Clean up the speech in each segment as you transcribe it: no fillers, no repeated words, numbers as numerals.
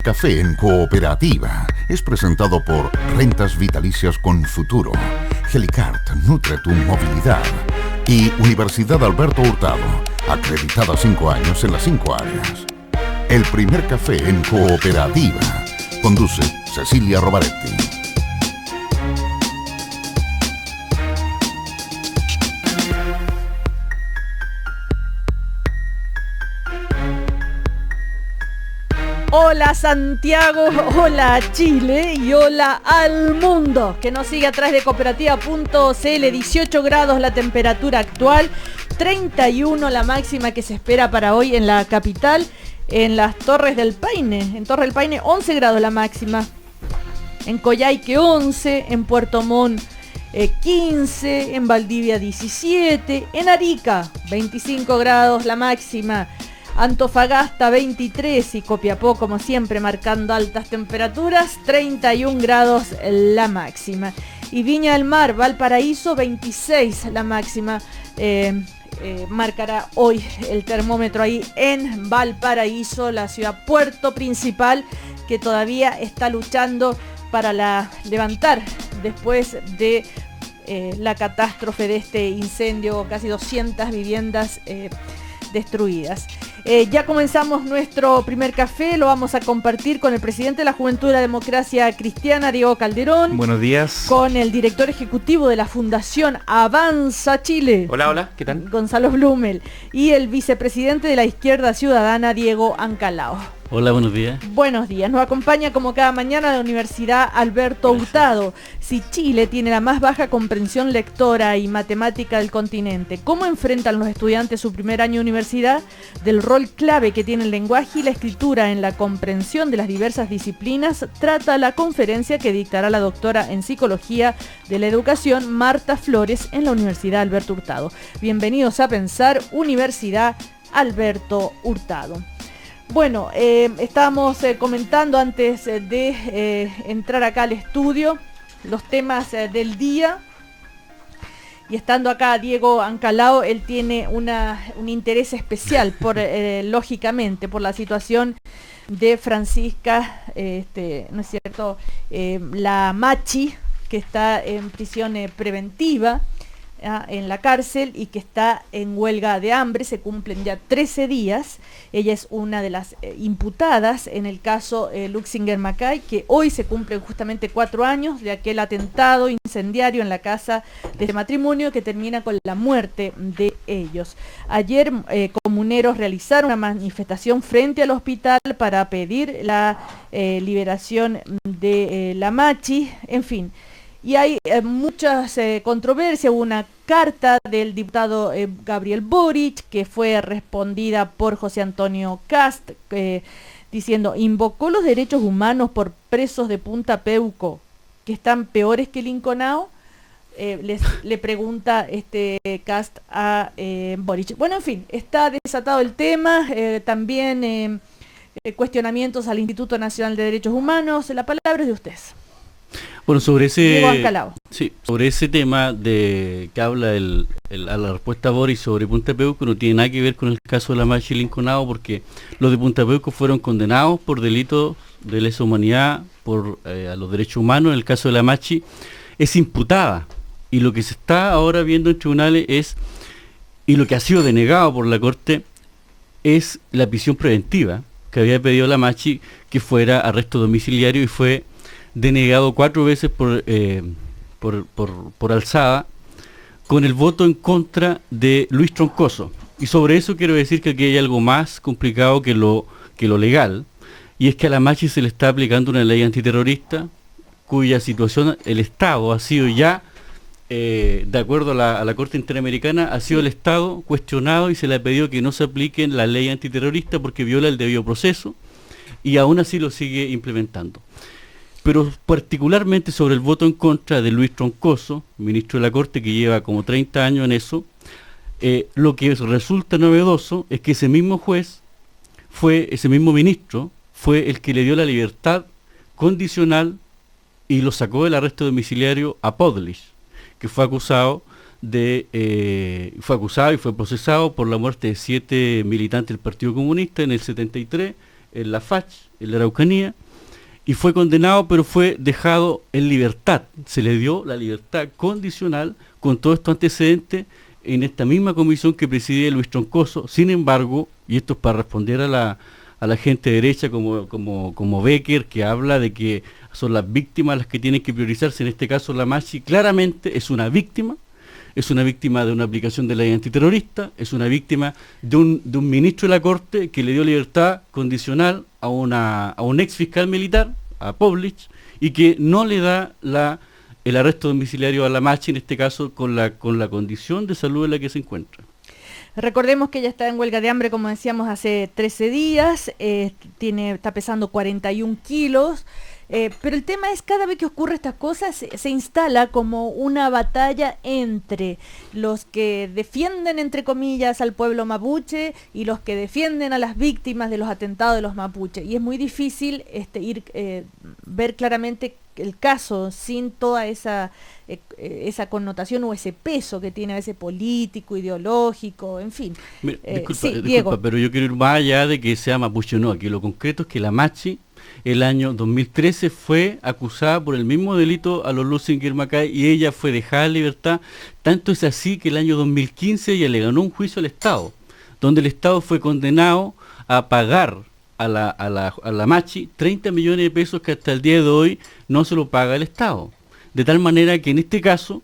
Café en Cooperativa es presentado por Rentas Vitalicias con Futuro, Helicart, nutre tu movilidad y Universidad Alberto Hurtado, acreditada 5 años en las 5 áreas. El primer café en Cooperativa. Conduce Cecilia Rovaretti. Hola Santiago, hola Chile y hola al mundo que nos sigue a través de cooperativa.cl. 18 grados la temperatura actual, 31 la máxima que se espera para hoy en la capital. En las Torres del Paine, en Torre del Paine 11 grados la máxima, en Coyhaique 11, en Puerto Montt 15, en Valdivia 17, en Arica 25 grados la máxima, Antofagasta 23 y Copiapó, como siempre, marcando altas temperaturas, 31 grados la máxima. Y Viña del Mar, Valparaíso 26 la máxima. Marcará hoy el termómetro ahí en Valparaíso, la ciudad puerto principal que todavía está luchando para levantar después de la catástrofe de este incendio, casi 200 viviendas destruidas. Ya comenzamos nuestro primer café, lo vamos a compartir con el presidente de la Juventud de la Democracia Cristiana, Diego Calderón. Buenos días. Con el director ejecutivo de la Fundación Avanza Chile. Hola, ¿qué tal? Gonzalo Blumel. Y el vicepresidente de la Izquierda Ciudadana, Diego Ancalao. Hola, buenos días. Buenos días. Nos acompaña como cada mañana la Universidad Alberto Hurtado. Si Chile tiene la más baja comprensión lectora y matemática del continente, ¿cómo enfrentan los estudiantes su primer año de universidad? Del rol clave que tiene el lenguaje y la escritura en la comprensión de las diversas disciplinas, trata la conferencia que dictará la doctora en Psicología de la Educación, Marta Flores, en la Universidad Alberto Hurtado. Bienvenidos a Pensar, Universidad Alberto Hurtado. Bueno, estábamos comentando antes de entrar acá al estudio los temas del día, y estando acá Diego Ancalao, él tiene un interés especial por lógicamente por la situación de Francisca, ¿no es cierto? La Machi, que está en prisión preventiva en la cárcel y que está en huelga de hambre. Se cumplen ya 13 días. Ella es una de las imputadas en el caso Luxinger Macay, que hoy se cumplen justamente 4 años de aquel atentado incendiario en la casa de este matrimonio que termina con la muerte de ellos. Ayer comuneros realizaron una manifestación frente al hospital para pedir la liberación de la Machi, en fin. Y hay muchas controversias. Hubo una carta del diputado Gabriel Boric que fue respondida por José Antonio Kast, diciendo: invocó los derechos humanos por presos de Punta Peuco que están peores que Linconao. Le pregunta Kast a Boric. Bueno, en fin, está desatado el tema. También cuestionamientos al Instituto Nacional de Derechos Humanos. La palabra es de ustedes. Bueno, sobre ese tema de que habla a la respuesta Boris sobre Punta Peuco, no tiene nada que ver con el caso de la Machi Linconao, porque los de Punta Peuco fueron condenados por delitos de lesa humanidad, a los derechos humanos. En el caso de la Machi es imputada, y lo que se está ahora viendo en tribunales y lo que ha sido denegado por la Corte, es la prisión preventiva que había pedido la Machi, que fuera arresto domiciliario, y fue denegado 4 veces por alzada, con el voto en contra de Luis Troncoso. Y sobre eso quiero decir que aquí hay algo más complicado que lo legal, y es que a la Machi se le está aplicando una ley antiterrorista cuya situación el Estado ha sido ya, de acuerdo a la Corte Interamericana, ha sido el Estado cuestionado y se le ha pedido que no se aplique la ley antiterrorista porque viola el debido proceso, y aún así lo sigue implementando. Pero particularmente sobre el voto en contra de Luis Troncoso, ministro de la Corte, que lleva como 30 años en eso, lo que resulta novedoso es que ese mismo ministro, fue el que le dio la libertad condicional y lo sacó del arresto domiciliario a Podlich, que fue acusado y fue procesado por la muerte de 7 militantes del Partido Comunista en el 73, en la FACH, en la Araucanía, y fue condenado, pero fue dejado en libertad. Se le dio la libertad condicional con todos estos antecedentes en esta misma comisión que preside Luis Troncoso. Sin embargo, y esto es para responder a la gente derecha como Becker, que habla de que son las víctimas las que tienen que priorizarse, en este caso la Machi, claramente es una víctima de una aplicación de la ley antiterrorista, es una víctima de un ministro de la Corte que le dio libertad condicional a un ex fiscal militar, a Povlich, y que no le da el arresto domiciliario a la Machi, en este caso con la condición de salud en la que se encuentra. Recordemos que ella está en huelga de hambre, como decíamos, hace 13 días, está pesando 41 kilos, pero el tema es, cada vez que ocurre estas cosas, se instala como una batalla entre los que defienden, entre comillas, al pueblo mapuche y los que defienden a las víctimas de los atentados de los mapuches. Y es muy difícil ver claramente el caso sin toda esa connotación o ese peso que tiene a veces político, ideológico, en fin. Disculpa, pero yo quiero ir más allá de que sea mapuche o no. Aquí lo concreto es que la Machi el año 2013 fue acusada por el mismo delito a los Lusinger Macay y ella fue dejada en libertad. Tanto es así que el año 2015 ella le ganó un juicio al Estado, donde el Estado fue condenado a pagar a la Machi 30 millones de pesos que hasta el día de hoy no se lo paga el Estado. De tal manera que en este caso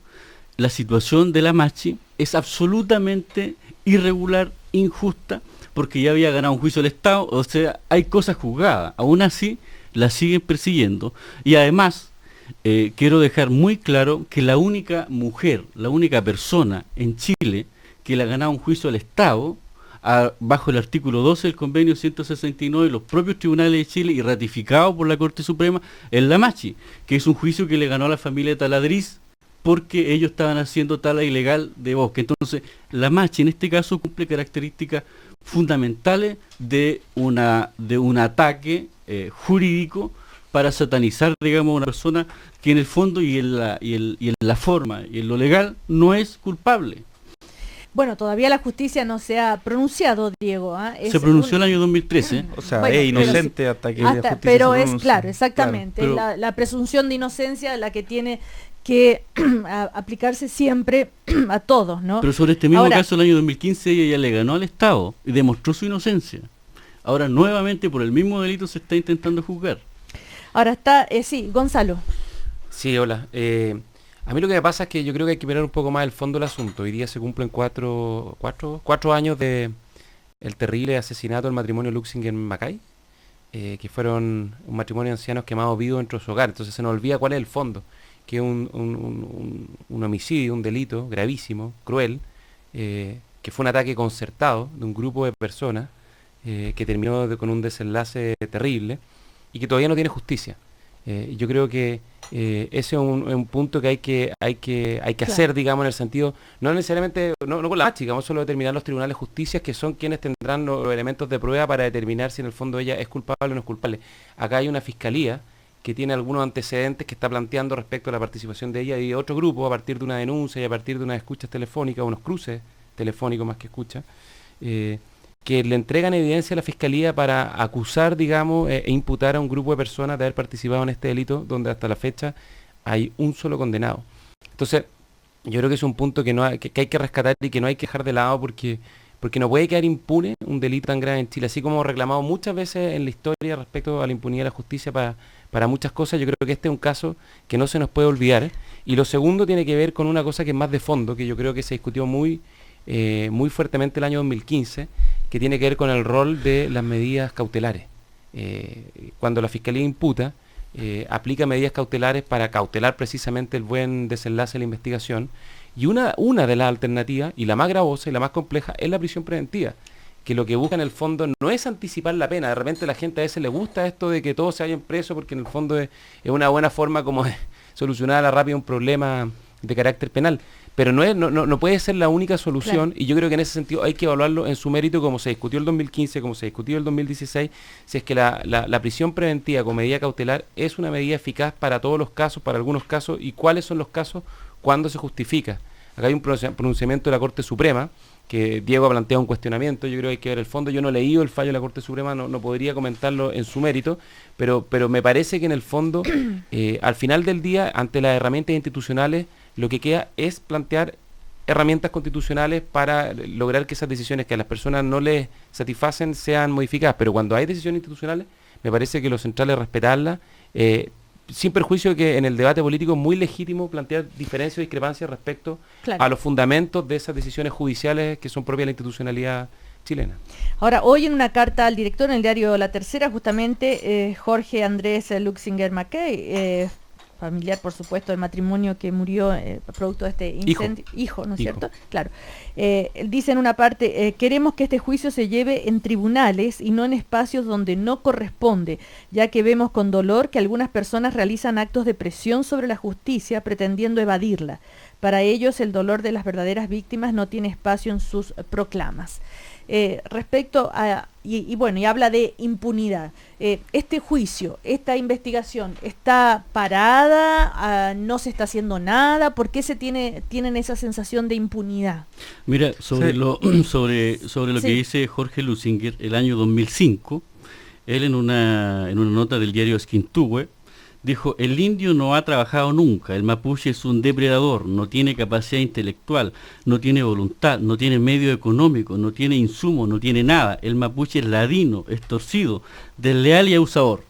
la situación de la Machi es absolutamente irregular, injusta, porque ya había ganado un juicio al Estado, o sea, hay cosas juzgadas. Aún así la siguen persiguiendo. Y además quiero dejar muy claro que la única mujer, la única persona en Chile que le ha ganado un juicio al Estado bajo el artículo 12 del convenio 169 de los propios tribunales de Chile y ratificado por la Corte Suprema, es la Machi, que es un juicio que le ganó a la familia de Taladriz porque ellos estaban haciendo tala ilegal de bosque. Entonces, la Machi en este caso cumple características fundamentales de un ataque jurídico para satanizar, digamos, a una persona que en el fondo y en la forma y en lo legal no es culpable. Bueno, todavía la justicia no se ha pronunciado, Diego. Se pronunció el año 2013. O sea, bueno, es inocente hasta que la justicia pero se es pronuncie. claro, exactamente. Claro, es la presunción de inocencia la que tiene que aplicarse siempre a todos, ¿no? Pero sobre este mismo Ahora, caso, el año 2015, ella le ganó al Estado y demostró su inocencia. Ahora, nuevamente, por el mismo delito se está intentando juzgar. Ahora está, sí, Gonzalo. Sí, hola. A mí lo que me pasa es que yo creo que hay que mirar un poco más el fondo del asunto. Hoy día se cumplen cuatro años de el terrible asesinato del matrimonio Lusinger-Macay, que fueron un matrimonio de ancianos quemados vivos dentro de su hogar. Entonces se nos olvida cuál es el fondo, que es un homicidio, un delito gravísimo, cruel, que fue un ataque concertado de un grupo de personas que terminó con un desenlace terrible y que todavía no tiene justicia. Yo creo que ese es un punto que hay que hacer, digamos, en el sentido, no necesariamente, no con la Machi, vamos solo a determinar los tribunales de justicia, que son quienes tendrán los elementos de prueba para determinar si en el fondo ella es culpable o no es culpable. Acá hay una fiscalía que tiene algunos antecedentes que está planteando respecto a la participación de ella y de otro grupo a partir de una denuncia y a partir de unas escuchas telefónicas, unos cruces telefónicos más que escuchas, que le entregan evidencia a la Fiscalía para acusar, digamos, e imputar a un grupo de personas de haber participado en este delito, donde hasta la fecha hay un solo condenado. Entonces, yo creo que es un punto que hay que rescatar y que no hay que dejar de lado porque no puede quedar impune un delito tan grave en Chile, así como hemos reclamado muchas veces en la historia respecto a la impunidad de la justicia para muchas cosas. Yo creo que este es un caso que no se nos puede olvidar. Y lo segundo tiene que ver con una cosa que es más de fondo, que yo creo que se discutió muy fuertemente el año 2015, que tiene que ver con el rol de las medidas cautelares. Cuando la Fiscalía imputa, aplica medidas cautelares para cautelar precisamente el buen desenlace de la investigación, y una de las alternativas, y la más gravosa y la más compleja, es la prisión preventiva, que lo que busca en el fondo no es anticipar la pena. De repente a la gente a veces le gusta esto de que todos se vayan presos, porque en el fondo es una buena forma como de solucionar a la rápida un problema de carácter penal. Pero no puede ser la única solución, claro. Y yo creo que en ese sentido hay que evaluarlo en su mérito, como se discutió el 2015, como se discutió el 2016, si es que la prisión preventiva como medida cautelar es una medida eficaz para todos los casos, para algunos casos, y cuáles son los casos, cuándo se justifica. Acá hay un pronunciamiento de la Corte Suprema, que Diego ha planteado un cuestionamiento. Yo creo que hay que ver el fondo. Yo no he leído el fallo de la Corte Suprema, no podría comentarlo en su mérito, pero me parece que en el fondo, al final del día, ante las herramientas institucionales, lo que queda es plantear herramientas constitucionales para lograr que esas decisiones que a las personas no les satisfacen sean modificadas. Pero cuando hay decisiones institucionales, me parece que lo central es respetarlas, sin perjuicio de que en el debate político es muy legítimo plantear diferencias o discrepancias respecto a los fundamentos de esas decisiones judiciales que son propias de la institucionalidad chilena. Ahora, hoy en una carta al director en el diario La Tercera, justamente Jorge Andrés Luxinger Mackay, familiar, por supuesto, del matrimonio que murió producto de este incendio. Hijo, ¿no es cierto? Claro. Dice en una parte, queremos que este juicio se lleve en tribunales y no en espacios donde no corresponde, ya que vemos con dolor que algunas personas realizan actos de presión sobre la justicia pretendiendo evadirla. Para ellos, el dolor de las verdaderas víctimas no tiene espacio en sus proclamas. Respecto a, y habla de impunidad. Este juicio, esta investigación, ¿está parada? ¿No se está haciendo nada? ¿Por qué tienen esa sensación de impunidad? Mira, sobre lo que dice Jorge Luxinger, el año 2005, él en una nota del diario Esquintúe, dijo, el indio no ha trabajado nunca, el mapuche es un depredador, no tiene capacidad intelectual, no tiene voluntad, no tiene medio económico, no tiene insumo, no tiene nada. El mapuche es ladino, es torcido, desleal y abusador.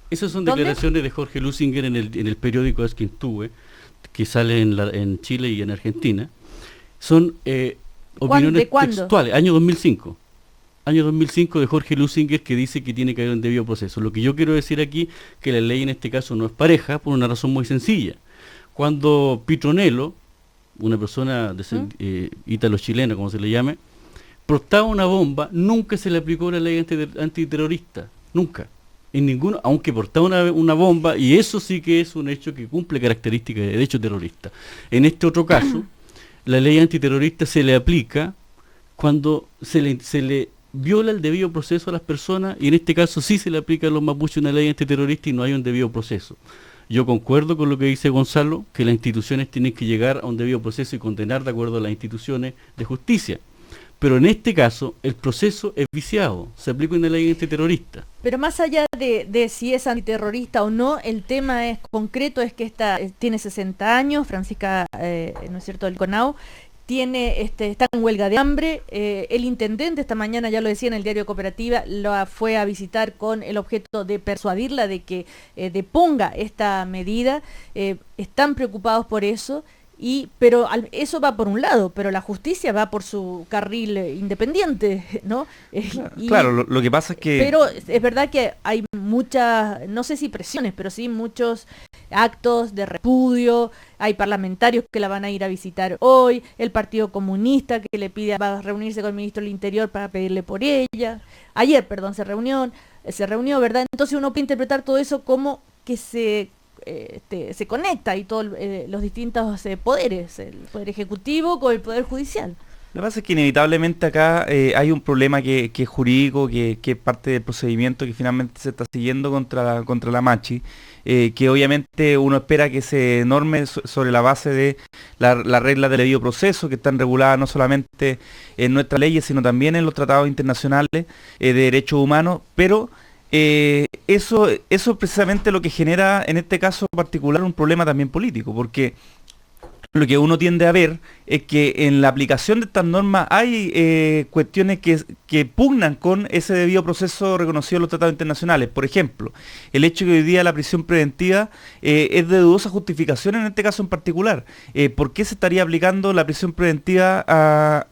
Esas son declaraciones de Jorge Luxinger en el periódico Esquintúe, que sale en Chile y en Argentina. Son opiniones textuales, año 2005. Año 2005 de Jorge Luxinger, que dice que tiene que haber un debido proceso. Lo que yo quiero decir aquí, que la ley en este caso no es pareja, por una razón muy sencilla. Cuando Petronello, una persona ítalo-chilena, como se le llame, portaba una bomba, nunca se le aplicó una ley antiterrorista, nunca. En ninguno, aunque portaba una bomba, y eso sí que es un hecho que cumple características de hecho terrorista. En este otro caso, la ley antiterrorista se le aplica cuando se le viola el debido proceso a las personas, y en este caso sí se le aplica a los mapuches una ley antiterrorista y no hay un debido proceso. Yo concuerdo con lo que dice Gonzalo, que las instituciones tienen que llegar a un debido proceso y condenar de acuerdo a las instituciones de justicia. Pero en este caso, el proceso es viciado, se aplica una ley antiterrorista. Pero más allá de si es antiterrorista o no, el tema es concreto, es que esta tiene 60 años, Francisca, ¿no es cierto?, del CONAO, está en huelga de hambre. El intendente esta mañana, ya lo decía en el diario Cooperativa, lo fue a visitar con el objeto de persuadirla de que deponga esta medida. Están preocupados por eso, pero eso va por un lado, pero la justicia va por su carril independiente, ¿no? Claro, lo que pasa es que... Pero es verdad que hay muchas, no sé si presiones, pero sí muchos actos de repudio. Hay parlamentarios que la van a ir a visitar hoy, el Partido Comunista que le pide, va a reunirse con el ministro del Interior para pedirle por ella. Ayer, se reunió, ¿verdad? Entonces uno puede interpretar todo eso como que se conecta y todos los distintos poderes, el poder ejecutivo con el poder judicial. Lo que pasa es que inevitablemente acá hay un problema que es jurídico, que es parte del procedimiento que finalmente se está siguiendo contra la Machi, que obviamente uno espera que se norme sobre la base de las reglas del debido proceso, que están reguladas no solamente en nuestras leyes, sino también en los tratados internacionales de derechos humanos, pero eso es precisamente lo que genera en este caso particular un problema también político, porque lo que uno tiende a ver es que en la aplicación de estas normas hay cuestiones que pugnan con ese debido proceso reconocido en los tratados internacionales. Por ejemplo, el hecho que hoy día la prisión preventiva es de dudosa justificación en este caso en particular. ¿Por qué se estaría aplicando la prisión preventiva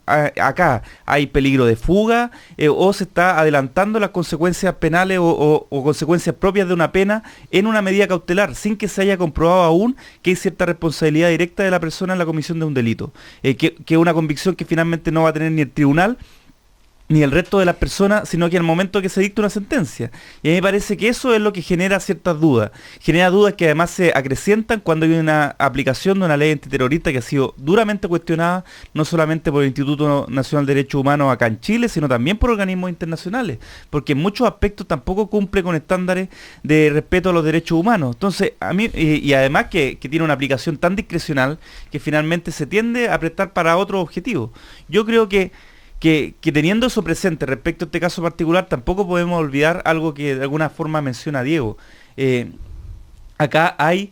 acá? ¿Hay peligro de fuga o se está adelantando las consecuencias penales o consecuencias propias de una pena en una medida cautelar, sin que se haya comprobado aún que hay cierta responsabilidad directa de la persona en la comisión de un delito? Que es una convicción que finalmente no va a tener ni el tribunal ni el resto de las personas, sino que al momento que se dicta una sentencia. Y a mí me parece que eso es lo que genera ciertas dudas. Genera dudas que además se acrecientan cuando hay una aplicación de una ley antiterrorista que ha sido duramente cuestionada, no solamente por el Instituto Nacional de Derechos Humanos acá en Chile, sino también por organismos internacionales, porque en muchos aspectos tampoco cumple con estándares de respeto a los derechos humanos. Entonces, a mí, y además que tiene una aplicación tan discrecional que finalmente se tiende a prestar para otros objetivos. Yo creo que que teniendo eso presente respecto a este caso particular, tampoco podemos olvidar algo que de alguna forma menciona Diego. Acá hay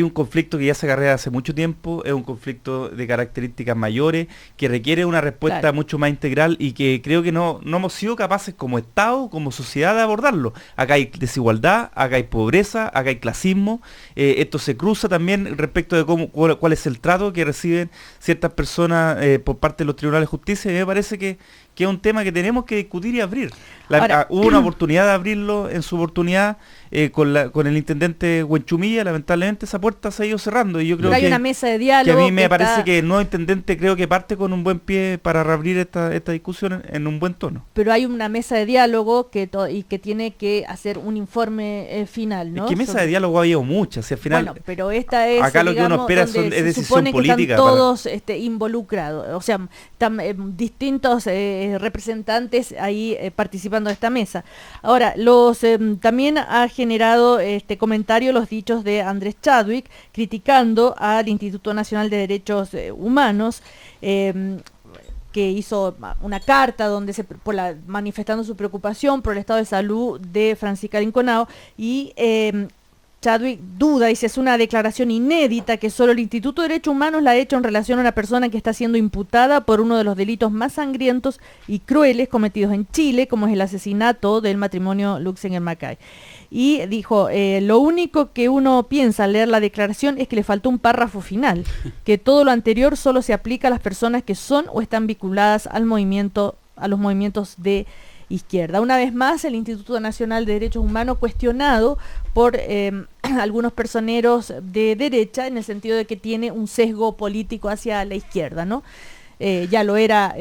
un conflicto que ya se acarrea hace mucho tiempo, es un conflicto de características mayores, que requiere una respuesta mucho más integral y que creo que no hemos sido capaces como Estado, como sociedad de abordarlo. Acá hay desigualdad, acá hay pobreza, acá hay clasismo, esto se cruza también respecto de cuál es el trato que reciben ciertas personas por parte de los tribunales de justicia, y me parece que es un tema que tenemos que discutir y abrir. Hubo una oportunidad de abrirlo en su oportunidad con el intendente Huenchumilla, lamentablemente esa puerta se ha ido cerrando y yo creo que hay una mesa de diálogo. Que a mí me parece que el nuevo intendente creo que parte con un buen pie para reabrir esta discusión en un buen tono. Pero hay una mesa de diálogo y que tiene que hacer un informe final, ¿no? Es que mesa de diálogo ha habido muchas, y al final... Bueno, pero esta es, acá lo que uno espera es decisión política. Que están todos involucrados, o sea, distintos representantes ahí participando de esta mesa. Ahora, también ha generado este comentario los dichos de Andrés Chadwick criticando al Instituto Nacional de Derechos Humanos, que hizo una carta donde manifestando su preocupación por el estado de salud de Francisca Linconao, y Chadwick duda, dice, es una declaración inédita que solo el Instituto de Derechos Humanos la ha hecho en relación a una persona que está siendo imputada por uno de los delitos más sangrientos y crueles cometidos en Chile, como es el asesinato del matrimonio Luxinger-Macay. Y dijo, lo único que uno piensa al leer la declaración es que le faltó un párrafo final, que todo lo anterior solo se aplica a las personas que son o están vinculadas a los movimientos de izquierda. Una vez más, el Instituto Nacional de Derechos Humanos cuestionado por algunos personeros de derecha, en el sentido de que tiene un sesgo político hacia la izquierda, ¿no? Ya lo era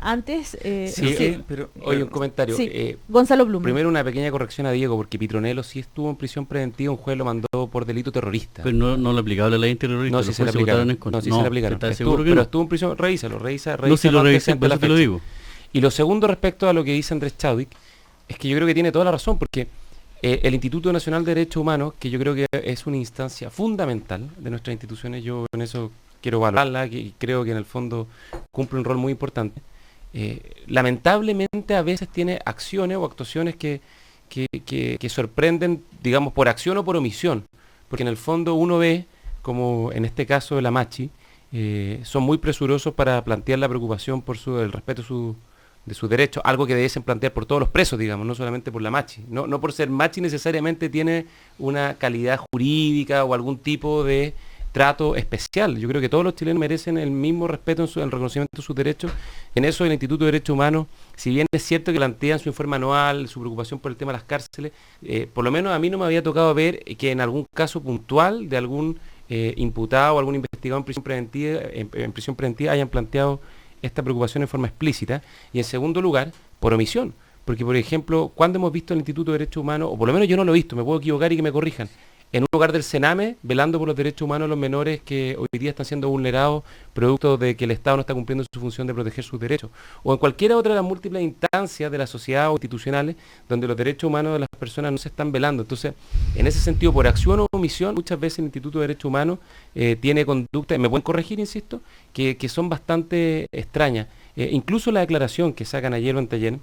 antes. Pero oye, un comentario. Sí, Gonzalo Blum. Primero una pequeña corrección a Diego, porque Pitronello sí estuvo en prisión preventiva, un juez lo mandó por delito terrorista. Pero no le aplicaba la ley antiterrorista. No, sí se le aplicaron. Se le aplicaron. Pero estuvo en prisión, revísalo. No, si lo revisé, por eso te lo digo. Y lo segundo respecto a lo que dice Andrés Chadwick, es que yo creo que tiene toda la razón, porque el Instituto Nacional de Derechos Humanos, que yo creo que es una instancia fundamental de nuestras instituciones, yo en eso quiero valorarla, y creo que en el fondo cumple un rol muy importante, lamentablemente a veces tiene acciones o actuaciones que sorprenden, digamos, por acción o por omisión, porque en el fondo uno ve, como en este caso de la Machi, son muy presurosos para plantear la preocupación por el respeto de sus derechos, algo que debiesen plantear por todos los presos, digamos, no solamente por la Machi. No por ser Machi necesariamente tiene una calidad jurídica o algún tipo de trato especial. Yo creo que todos los chilenos merecen el mismo respeto en el reconocimiento de sus derechos. En eso el Instituto de Derechos Humanos, si bien es cierto que plantean su informe anual, su preocupación por el tema de las cárceles, por lo menos a mí no me había tocado ver que en algún caso puntual de algún imputado o algún investigado en prisión preventiva hayan planteado esta preocupación en forma explícita. Y en segundo lugar, por omisión. Porque, por ejemplo, cuando hemos visto el Instituto de Derechos Humanos, o por lo menos yo no lo he visto, me puedo equivocar y que me corrijan, en un lugar del Sename, velando por los derechos humanos de los menores que hoy día están siendo vulnerados producto de que el Estado no está cumpliendo su función de proteger sus derechos, o en cualquiera otra de las múltiples instancias de la sociedad o institucionales donde los derechos humanos de las personas no se están velando. Entonces, en ese sentido, por acción o omisión, muchas veces el Instituto de Derechos Humanos tiene conductas, me pueden corregir, insisto, que son bastante extrañas. Incluso la declaración que sacan ayer o anteayer,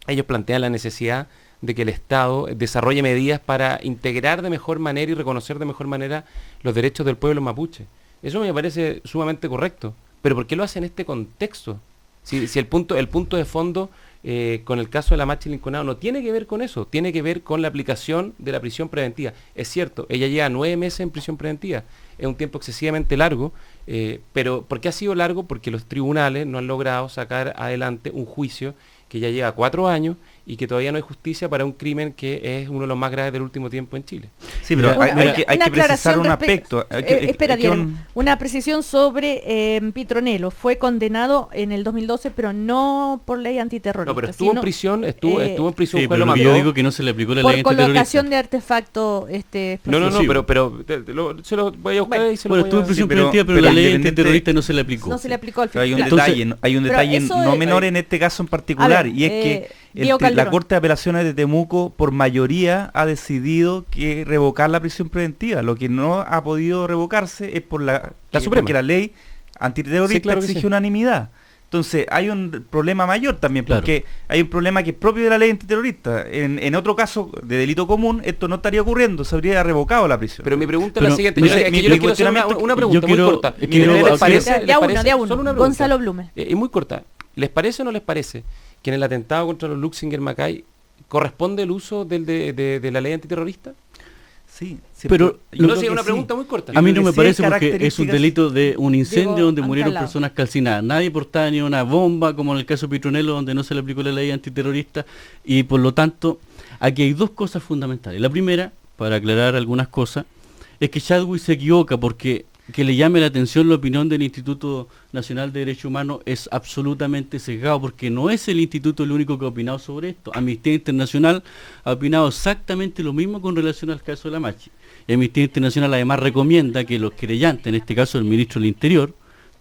ellos plantean la necesidad de que el Estado desarrolle medidas para integrar de mejor manera y reconocer de mejor manera los derechos del pueblo mapuche. Eso me parece sumamente correcto. Pero ¿por qué lo hace en este contexto? Si el punto de fondo con el caso de la Machi Linconao no tiene que ver con eso, tiene que ver con la aplicación de la prisión preventiva. Es cierto, ella lleva 9 meses en prisión preventiva, es un tiempo excesivamente largo, pero ¿por qué ha sido largo? Porque los tribunales no han logrado sacar adelante un juicio que ya lleva 4 años y que todavía no hay justicia para un crimen que es uno de los más graves del último tiempo en Chile. Sí, pero hay que precisar un aspecto. Espera, Diego, una precisión sobre Pitronello. Fue condenado en el 2012, pero no por ley antiterrorista. No, pero estuvo en prisión, estuvo en prisión. Sí, pero lo que yo digo que no se le aplicó la ley antiterrorista. Por colocación de artefacto No, pero se lo voy a buscar y se lo voy a... estuvo en prisión preventiva, pero la ley antiterrorista no se le aplicó. No se le aplicó al final. Hay un detalle no menor en este caso en particular, y es que la Corte de Apelaciones de Temuco por mayoría ha decidido que revocar la prisión preventiva. Lo que no ha podido revocarse es por la Suprema, porque la ley antiterrorista exige unanimidad. Entonces hay un problema mayor también, Claro. porque hay un problema que es propio de la ley antiterrorista. En otro caso de delito común, esto no estaría ocurriendo, se habría revocado la prisión. Pero mi pregunta es Pero, la siguiente. mire, Yo, es que mi yo les quiero hacer cuestionamiento- una pregunta yo muy quiero- corta. quiero- ¿Les quiero- parece? De a ¿Les uno, parece? de a uno. Solo una pregunta. Gonzalo Blume. Y muy corta. ¿Les parece o no les parece que en el atentado contra los Luxinger Macay corresponde el uso de la ley antiterrorista? Sí, sí, Pero yo No, creo sí, que es una sí. pregunta muy corta. A mí no creo me que sí hay parece porque es un características- delito de un incendio Diego donde murieron Ancalao. personas calcinadas. Nadie portaba ni una bomba, como en el caso Petronelo, donde no se le aplicó la ley antiterrorista. Y por lo tanto, aquí hay dos cosas fundamentales. La primera, para aclarar algunas cosas, es que Chadwick se equivoca porque que le llame la atención la opinión del Instituto Nacional de Derechos Humanos es absolutamente sesgado, porque no es el instituto el único que ha opinado sobre esto. Amnistía Internacional ha opinado exactamente lo mismo con relación al caso de la Machi. Y Amnistía Internacional además recomienda que los querellantes, en este caso el ministro del Interior,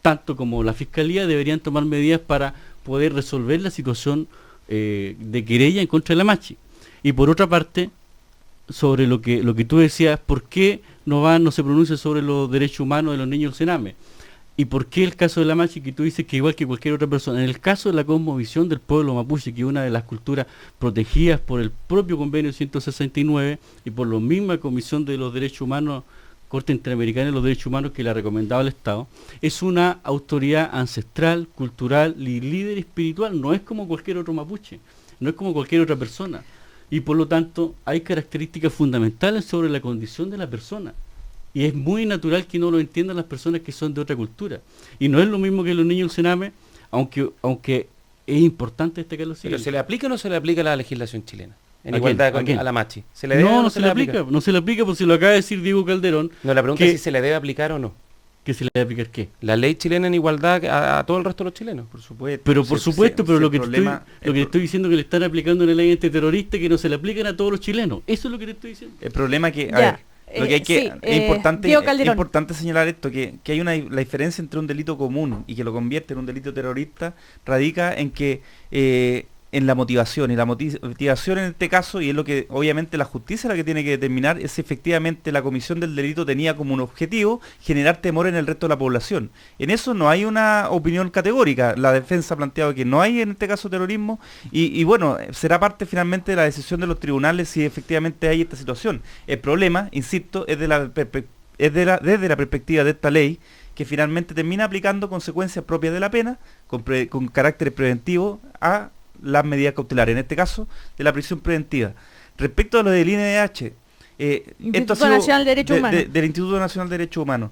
tanto como la Fiscalía, deberían tomar medidas para poder resolver la situación de querella en contra de la Machi. Y por otra parte, sobre lo que tú decías, ¿por qué no se pronuncia sobre los derechos humanos de los niños del Sename? ¿Y por qué el caso de la Machi, que tú dices que igual que cualquier otra persona? En el caso de la cosmovisión del pueblo mapuche, que es una de las culturas protegidas por el propio convenio 169 y por la misma Comisión de los Derechos Humanos, Corte Interamericana de los Derechos Humanos, que le ha recomendado al Estado, es una autoridad ancestral, cultural y líder espiritual, no es como cualquier otro mapuche, no es como cualquier otra persona. Y por lo tanto hay características fundamentales sobre la condición de la persona. Y es muy natural que no lo entiendan las personas que son de otra cultura. Y no es lo mismo que los niños del Sename, aunque es importante destacar lo ¿Pero siguiente. se le aplica o no se le aplica la legislación chilena? En ¿A igualdad quién? ¿A quién? a la Machi. ¿Se le debe o No se le aplica, no se le aplica, porque se lo acaba de decir Diego Calderón, No, la pregunta que- es si se le debe aplicar o no. que se le debe aplicar qué. La ley chilena en igualdad a todo el resto de los chilenos. Por supuesto. Pero por supuesto, pero lo que te el estoy diciendo es que le están aplicando una ley antiterrorista que no se le aplican a todos los chilenos. Eso es lo que te estoy diciendo. El problema que, a Ya, ver, lo que hay que, sí, es importante, Diego es Calderón. importante señalar esto, que hay la diferencia entre un delito común y que lo convierte en un delito terrorista, radica en que en la motivación, y la motivación en este caso, y es lo que obviamente la justicia la que tiene que determinar, es si efectivamente la comisión del delito tenía como un objetivo generar temor en el resto de la población. En eso no hay una opinión categórica, la defensa ha planteado que no hay en este caso terrorismo, y bueno, será parte finalmente de la decisión de los tribunales si efectivamente hay esta situación. El problema, insisto, es desde la perspectiva de esta ley, que finalmente termina aplicando consecuencias propias de la pena, con carácter preventivo a las medidas cautelares, en este caso de la prisión preventiva. Respecto a lo del INDH, Instituto Nacional de Derechos Humanos. del Instituto Nacional de Derechos Humanos.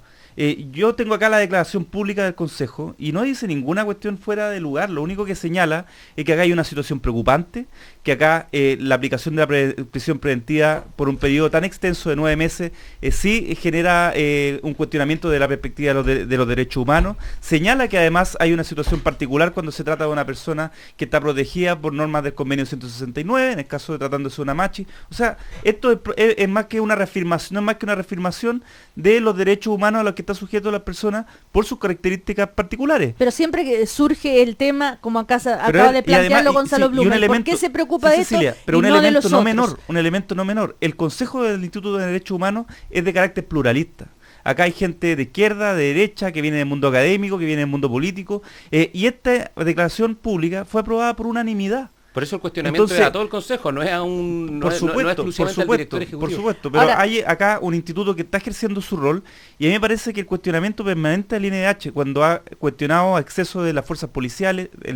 Yo tengo acá la declaración pública del Consejo y no dice ninguna cuestión fuera de lugar. Lo único que señala es que acá hay una situación preocupante, que acá la aplicación de la prisión preventiva por un periodo tan extenso de 9 meses sí genera un cuestionamiento de la perspectiva de los derechos humanos. Señala que además hay una situación particular cuando se trata de una persona que está protegida por normas del convenio 169, en el caso de tratándose de una machi. O sea, esto es más que una reafirmación, no es más que una reafirmación de los derechos humanos a los que está sujeto a las personas por sus características particulares. Pero siempre que surge el tema, como acaba de Y plantearlo además, Gonzalo sí, y Blume, un ¿por elemento- qué se preocupa sí, de esto Cecilia, pero y un no de elemento los no otros? menor, un elemento no menor. El Consejo del Instituto de Derechos Humanos es de carácter pluralista. Acá hay gente de izquierda, de derecha, que viene del mundo académico, que viene del mundo político, y esta declaración pública fue aprobada por unanimidad. Por eso el cuestionamiento Entonces, es a todo el Consejo, no es a un no Por es- no- no supuesto, por exclusivamente al supuesto, director ejecutivo. por supuesto, pero Ahora- hay acá un instituto que está ejerciendo su rol y a mí me parece que el cuestionamiento permanente del INDH, cuando ha cuestionado acceso de las fuerzas policiales, el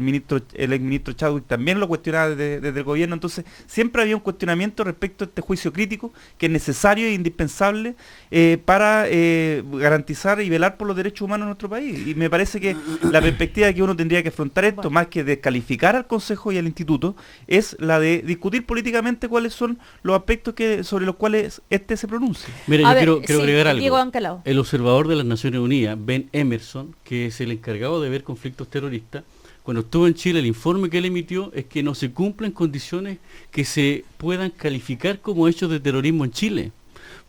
exministro Chadwick también lo cuestionaba desde el gobierno, entonces siempre había un cuestionamiento respecto a este juicio crítico que es necesario e indispensable para garantizar y velar por los derechos humanos en nuestro país. Y me parece que la perspectiva que uno tendría que afrontar esto, más que descalificar al Consejo y al Instituto, es la de discutir políticamente cuáles son los aspectos sobre los cuales este se pronuncia. Mira, A yo ver, quiero sí, agregar algo. Diego Ancalao. El observador de las Naciones Unidas, Ben Emerson, que es el encargado de ver conflictos terroristas, cuando estuvo en Chile, el informe que él emitió es que no se cumplen condiciones que se puedan calificar como hechos de terrorismo en Chile.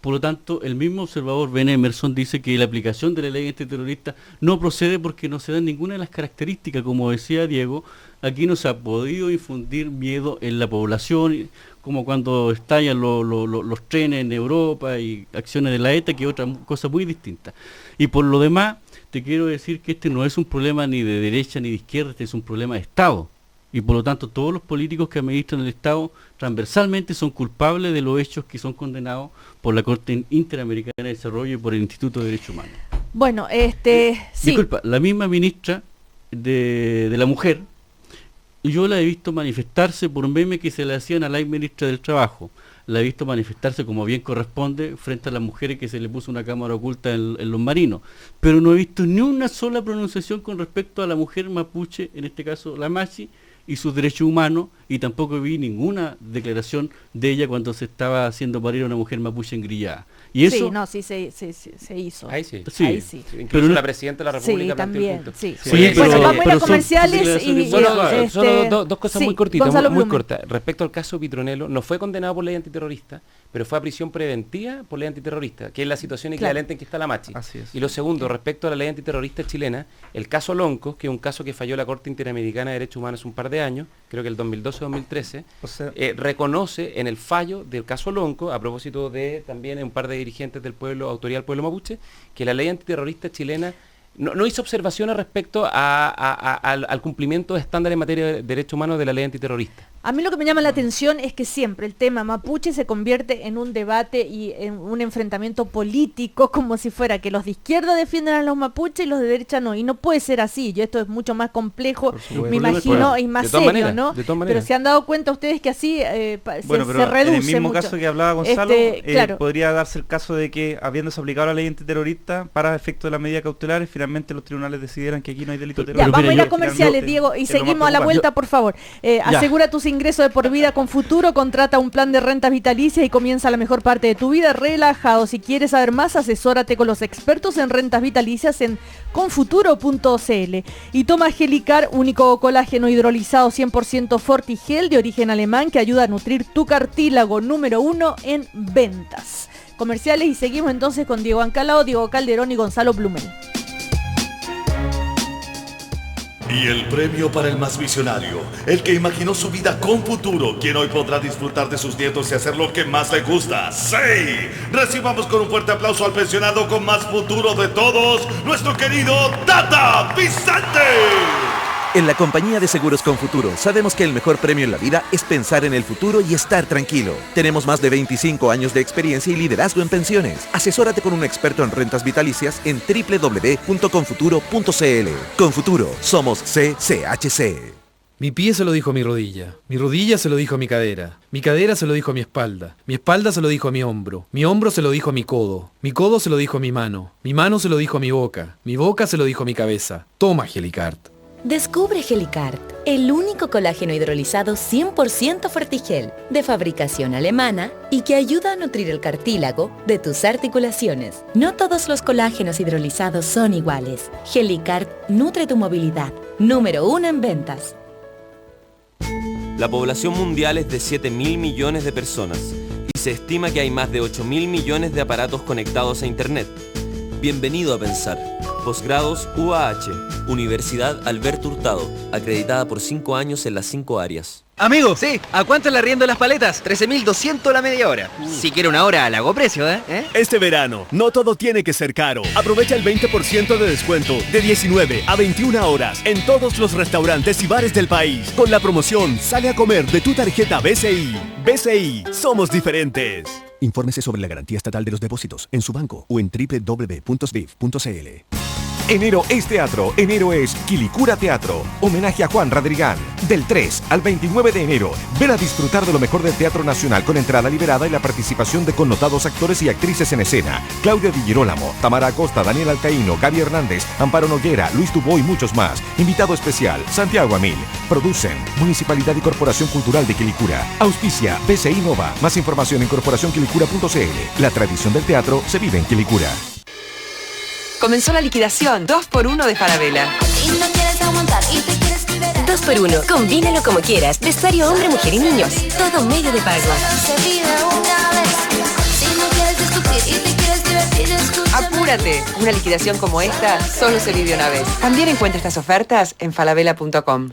Por lo tanto, el mismo observador Ben Emerson dice que la aplicación de la ley antiterrorista no procede porque no se dan ninguna de las características. Como decía Diego, aquí no se ha podido infundir miedo en la población, como cuando estallan los trenes en Europa y acciones de la ETA, que es otra cosa muy distinta. Y por lo demás, te quiero decir que este no es un problema ni de derecha ni de izquierda, este es un problema de Estado. Y por lo tanto todos los políticos que administran el Estado transversalmente son culpables de los hechos que son condenados por la Corte Interamericana de Desarrollo y por el Instituto de Derechos Humanos. Bueno, sí. Disculpa, la misma ministra de la Mujer, yo la he visto manifestarse por un meme que se le hacían a la ministra del Trabajo. La he visto manifestarse como bien corresponde frente a las mujeres que se le puso una cámara oculta en los marinos. Pero no he visto ni una sola pronunciación con respecto a la mujer mapuche, en este caso la Machi, y sus derechos humanos, y tampoco vi ninguna declaración de ella cuando se estaba haciendo parir a una mujer mapuche engrillada. Y eso, sí, se hizo. Ahí sí. Sí. Ahí sí. Incluso Pero la presidenta de la República Sí, planteó el también, punto. sí. Sí, Oye, Bueno, vamos a ir a pero son comerciales y... declaraciones Solo dos cosas sí, muy cortitas, Gonzalo muy Blumen. cortas. Respecto al caso Pitronello, no fue condenado por ley antiterrorista, pero fue a prisión preventiva por ley antiterrorista, que es la situación equivalente en que está la Machi. Así es. Y lo segundo, respecto a la ley antiterrorista chilena, el caso Loncos, que es un caso que falló la Corte Interamericana de Derechos Humanos hace un par de años, creo que el 2012-2013, O sea, reconoce en el fallo del caso Lonco, a propósito de también un par de dirigentes del pueblo, autoridad del pueblo mapuche, que la ley antiterrorista chilena no hizo observaciones respecto al cumplimiento de estándares en materia de derechos humanos de la ley antiterrorista. A mí lo que me llama la atención es que siempre el tema mapuche se convierte en un debate y en un enfrentamiento político, como si fuera que los de izquierda defienden a los mapuches y los de derecha no. Y no puede ser así. Esto es mucho más complejo, me imagino, y más serio, ¿no? Pero se han dado cuenta ustedes que así se reduce en el mismo mucho. caso que hablaba Gonzalo, claro. podría darse el caso de que, habiéndose aplicado la ley antiterrorista para efecto de las medidas cautelares, finalmente los tribunales decidieran que aquí no hay delito Ya, terrorista. vamos a ir a Finalmente, comerciales, Diego, y es lo más seguimos a la preocupante. vuelta, por favor. Asegura tus ingresos de por vida con Futuro, contrata un plan de rentas vitalicias y comienza la mejor parte de tu vida relajado. Si quieres saber más, asesórate con los expertos en rentas vitalicias en confuturo.cl. Y toma Gelicar, único colágeno hidrolizado 100% Fortigel de origen alemán que ayuda a nutrir tu cartílago, número 1 en ventas. Comerciales y seguimos entonces con Diego Ancalao, Diego Calderón y Gonzalo Blumel. Y el premio para el más visionario, el que imaginó su vida con futuro, quien hoy podrá disfrutar de sus nietos y hacer lo que más le gusta. ¡Sí! Recibamos con un fuerte aplauso al pensionado con más futuro de todos, nuestro querido Tata Vicente. En la compañía de Seguros con Futuro sabemos que el mejor premio en la vida es pensar en el futuro y estar tranquilo. Tenemos más de 25 años de experiencia y liderazgo en pensiones. Asesórate con un experto en rentas vitalicias en www.confuturo.cl. Con Futuro, somos CCHC. Mi pie se lo dijo a mi rodilla se lo dijo a mi cadera se lo dijo a mi espalda se lo dijo a mi hombro se lo dijo a mi codo se lo dijo a mi mano se lo dijo a mi boca se lo dijo a mi cabeza. Toma Gelicart. Descubre Gelicart, el único colágeno hidrolizado 100% Fortigel, de fabricación alemana y que ayuda a nutrir el cartílago de tus articulaciones. No todos los colágenos hidrolizados son iguales. Gelicart nutre tu movilidad, número 1 en ventas. La población mundial es de 7.000 millones de personas y se estima que hay más de 8.000 millones de aparatos conectados a Internet. Bienvenido a Pensar. Posgrados UAH, Universidad Alberto Hurtado, acreditada por 5 años en las 5 áreas. Amigo, sí, ¿a cuánto el arriendo de las paletas? 13.200 la media hora. Si quiere una hora, la hago precio, ¿eh? Este verano, no todo tiene que ser caro. Aprovecha el 20% de descuento de 19 a 21 horas en todos los restaurantes y bares del país. Con la promoción Sale a Comer de tu tarjeta BCI. BCI, somos diferentes. Infórmese sobre la garantía estatal de los depósitos en su banco o en www.sbif.cl. Enero es teatro, enero es Quilicura Teatro, homenaje a Juan Radrigán. Del 3 al 29 de enero, ven a disfrutar de lo mejor del Teatro Nacional con entrada liberada y la participación de connotados actores y actrices en escena. Claudia Di Girolamo, Tamara Acosta, Daniel Alcaíno, Gaby Hernández, Amparo Noguera, Luis Tubó y muchos más. Invitado especial, Santiago Amil. Producen Municipalidad y Corporación Cultural de Quilicura. Auspicia BCI Nova. Más información en corporacionquilicura.cl. La tradición del teatro se vive en Quilicura. Comenzó la liquidación 2x1 de Falabella. 2x1, combínalo como quieras. Vestuario hombre, mujer y niños. Todo medio de pago. Apúrate, una liquidación como esta solo se vive una vez. También encuentra estas ofertas en falabella.com.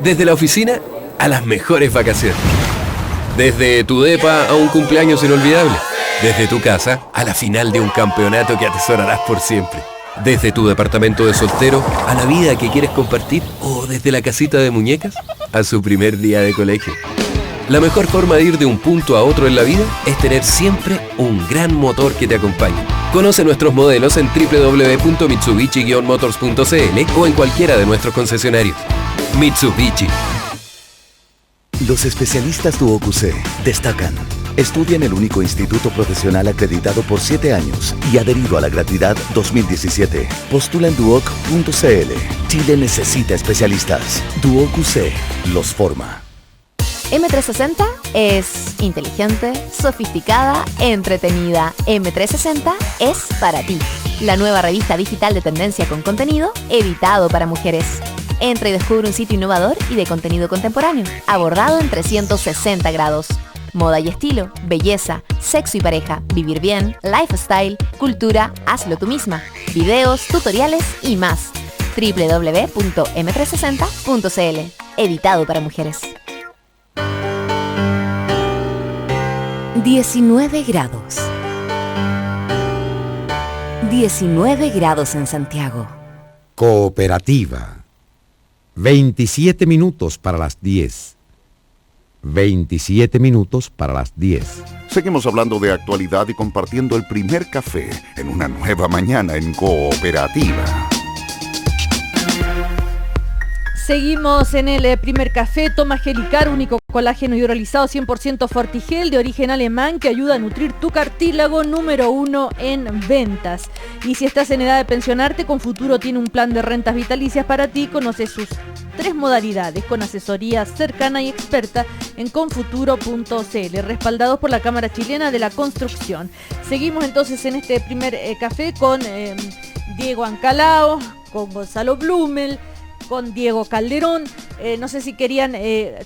Desde la oficina a las mejores vacaciones. Desde tu depa a un cumpleaños inolvidable. Desde tu casa a la final de un campeonato que atesorarás por siempre. Desde tu departamento de soltero a la vida que quieres compartir o desde la casita de muñecas a su primer día de colegio. La mejor forma de ir de un punto a otro en la vida es tener siempre un gran motor que te acompañe. Conoce nuestros modelos en www.mitsubishi-motors.cl o en cualquiera de nuestros concesionarios. Mitsubishi. Los especialistas Duoc UC destacan. Estudia en el único instituto profesional acreditado por 7 años y adherido a la gratuidad 2017. Postula en duoc.cl. Chile necesita especialistas. Duoc UC los forma. M360 es inteligente, sofisticada, entretenida. M360 es para ti. La nueva revista digital de tendencia con contenido editado para mujeres. Entra y descubre un sitio innovador y de contenido contemporáneo, abordado en 360 grados. Moda y estilo, belleza, sexo y pareja, vivir bien, lifestyle, cultura, hazlo tú misma, videos, tutoriales y más. www.m360.cl. Editado para mujeres. 19 grados. 19 grados en Santiago. Cooperativa. 27 minutos para las 10. 27 minutos para las 10. Seguimos hablando de actualidad y compartiendo el primer café en una nueva mañana en Cooperativa. Seguimos en el primer café. Toma Gelicar, único colágeno hidrolizado 100% Fortigel de origen alemán que ayuda a nutrir tu cartílago, número 1 en ventas. Y si estás en edad de pensionarte, Confuturo tiene un plan de rentas vitalicias para ti. Conoce sus 3 modalidades con asesoría cercana y experta en confuturo.cl, respaldados por la Cámara Chilena de la Construcción. Seguimos entonces en este primer café con Diego Ancalao, con Gonzalo Blumel, con Diego Calderón. No sé si querían,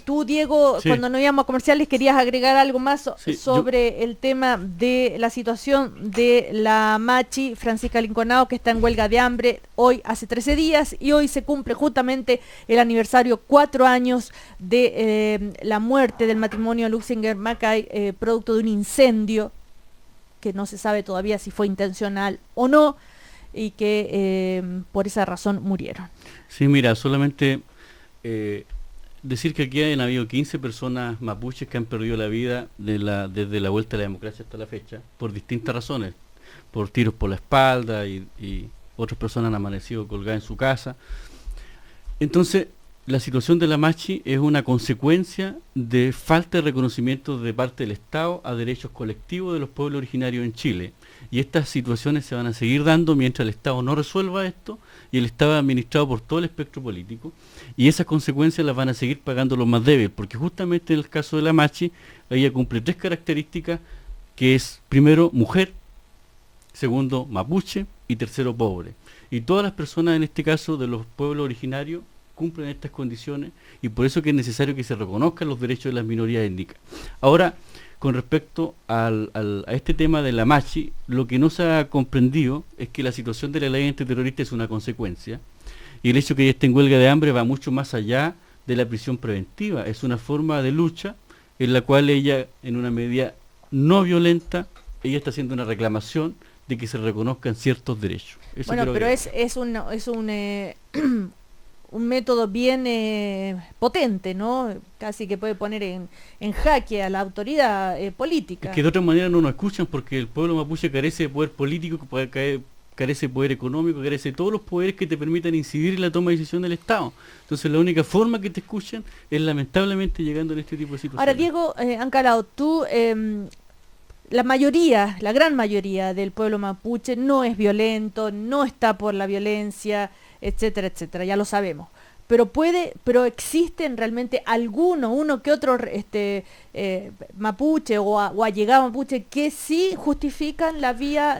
tú Diego, sí, cuando nos íbamos a comerciales, querías agregar algo más sobre el tema de la situación de la Machi Francisca Linconao, que está en huelga de hambre hoy hace 13 días y hoy se cumple justamente el aniversario 4 años de la muerte del matrimonio Luxinger-Mackay, producto de un incendio que no se sabe todavía si fue intencional o no, y que por esa razón murieron. Sí, mira, solamente decir que aquí han habido 15 personas mapuches que han perdido la vida desde la vuelta a la democracia hasta la fecha, por distintas razones, por tiros por la espalda y otras personas han amanecido colgadas en su casa. Entonces, la situación de la Machi es una consecuencia de falta de reconocimiento de parte del Estado a derechos colectivos de los pueblos originarios en Chile. Y estas situaciones se van a seguir dando mientras el Estado no resuelva esto, y el Estado es administrado por todo el espectro político, y esas consecuencias las van a seguir pagando los más débiles, porque justamente en el caso de la Machi, ella cumple 3 características, que es, primero, mujer, segundo, mapuche, y tercero, pobre. Y todas las personas, en este caso, de los pueblos originarios, cumplen estas condiciones, y por eso que es necesario que se reconozcan los derechos de las minorías étnicas. Ahora, con respecto a este tema de la Machi, lo que no se ha comprendido es que la situación de la ley antiterrorista es una consecuencia, y el hecho que ella esté en huelga de hambre va mucho más allá de la prisión preventiva. Es una forma de lucha en la cual ella, en una medida no violenta, ella está haciendo una reclamación de que se reconozcan ciertos derechos. Eso bueno, pero es un método bien potente, ¿no? Casi que puede poner en jaque a la autoridad política. Es que de otra manera no nos escuchan, porque el pueblo mapuche carece de poder político, carece de poder económico, carece de todos los poderes que te permitan incidir en la toma de decisión del Estado. Entonces la única forma que te escuchan es lamentablemente llegando en este tipo de situaciones. Ahora, Diego Ancalao, tú... la gran mayoría del pueblo mapuche no es violento, no está por la violencia, etcétera, etcétera, ya lo sabemos. Pero existen realmente uno que otro mapuche o allegado mapuche que sí justifican la vía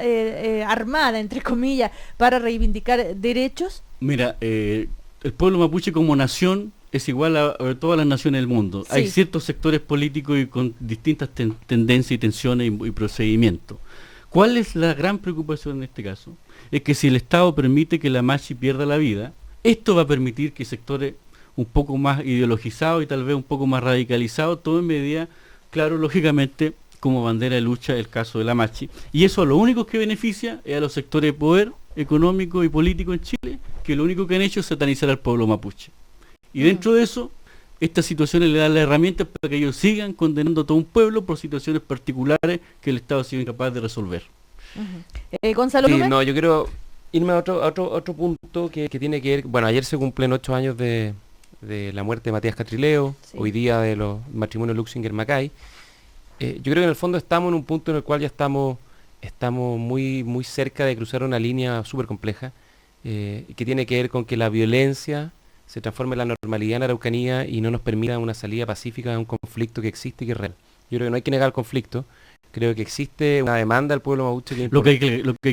armada, entre comillas, para reivindicar derechos. Mira, el pueblo mapuche como nación es igual a todas las naciones del mundo. Sí. Hay ciertos sectores políticos y con distintas tendencias y tensiones y procedimientos. ¿Cuál es la gran preocupación en este caso? Es que si el Estado permite que la Machi pierda la vida, esto va a permitir que sectores un poco más ideologizados y tal vez un poco más radicalizados tomen medidas, claro, lógicamente, como bandera de lucha el caso de la Machi. Y eso lo único que beneficia es a los sectores de poder económico y político en Chile, que lo único que han hecho es satanizar al pueblo mapuche. Y dentro de eso, estas situaciones le dan las herramientas para que ellos sigan condenando a todo un pueblo por situaciones particulares que el Estado ha sido incapaz de resolver. Gonzalo Sí, Lumen. no, yo quiero irme a otro punto que tiene que ver. Bueno, ayer se cumplen 8 años de la muerte de Matías Catrileo, hoy día de los matrimonios Luxinger-Macay. Yo creo que en el fondo estamos en un punto en el cual ya estamos muy cerca de cruzar una línea súper compleja, que tiene que ver con que la violencia se transforme en la normalidad en la Araucanía y no nos permita una salida pacífica a un conflicto que existe y que es real. Yo creo que no hay que negar el conflicto. Creo que existe una demanda del pueblo mapuche. Lo que hay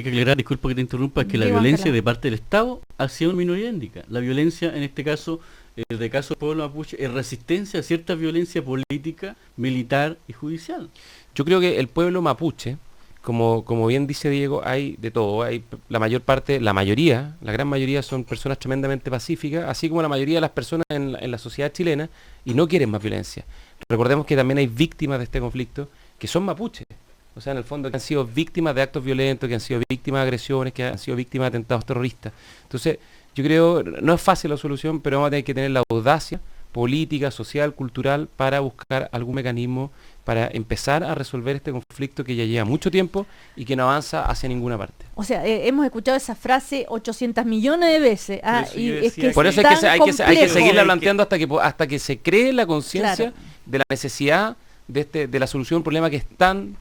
que aclarar, disculpa que te interrumpa, es que la violencia de parte del Estado hacia una minoría étnica. La violencia, en este caso, de caso del pueblo mapuche, es resistencia a cierta violencia política, militar y judicial. Yo creo que el pueblo mapuche, como bien dice Diego, hay de todo. Hay la gran mayoría son personas tremendamente pacíficas, así como la mayoría de las personas en la sociedad chilena, y no quieren más violencia. Recordemos que también hay víctimas de este conflicto que son mapuches. O sea, en el fondo, que han sido víctimas de actos violentos, que han sido víctimas de agresiones, que han sido víctimas de atentados terroristas. Entonces, yo creo, no es fácil la solución, pero vamos a tener que tener la audacia política, social, cultural, para buscar algún mecanismo para empezar a resolver este conflicto que ya lleva mucho tiempo y que no avanza hacia ninguna parte. O sea, hemos escuchado esa frase 800 millones de veces. Y es que por eso hay que seguirla planteando hasta que se cree la conciencia de la necesidad de la solución a un problema que es tan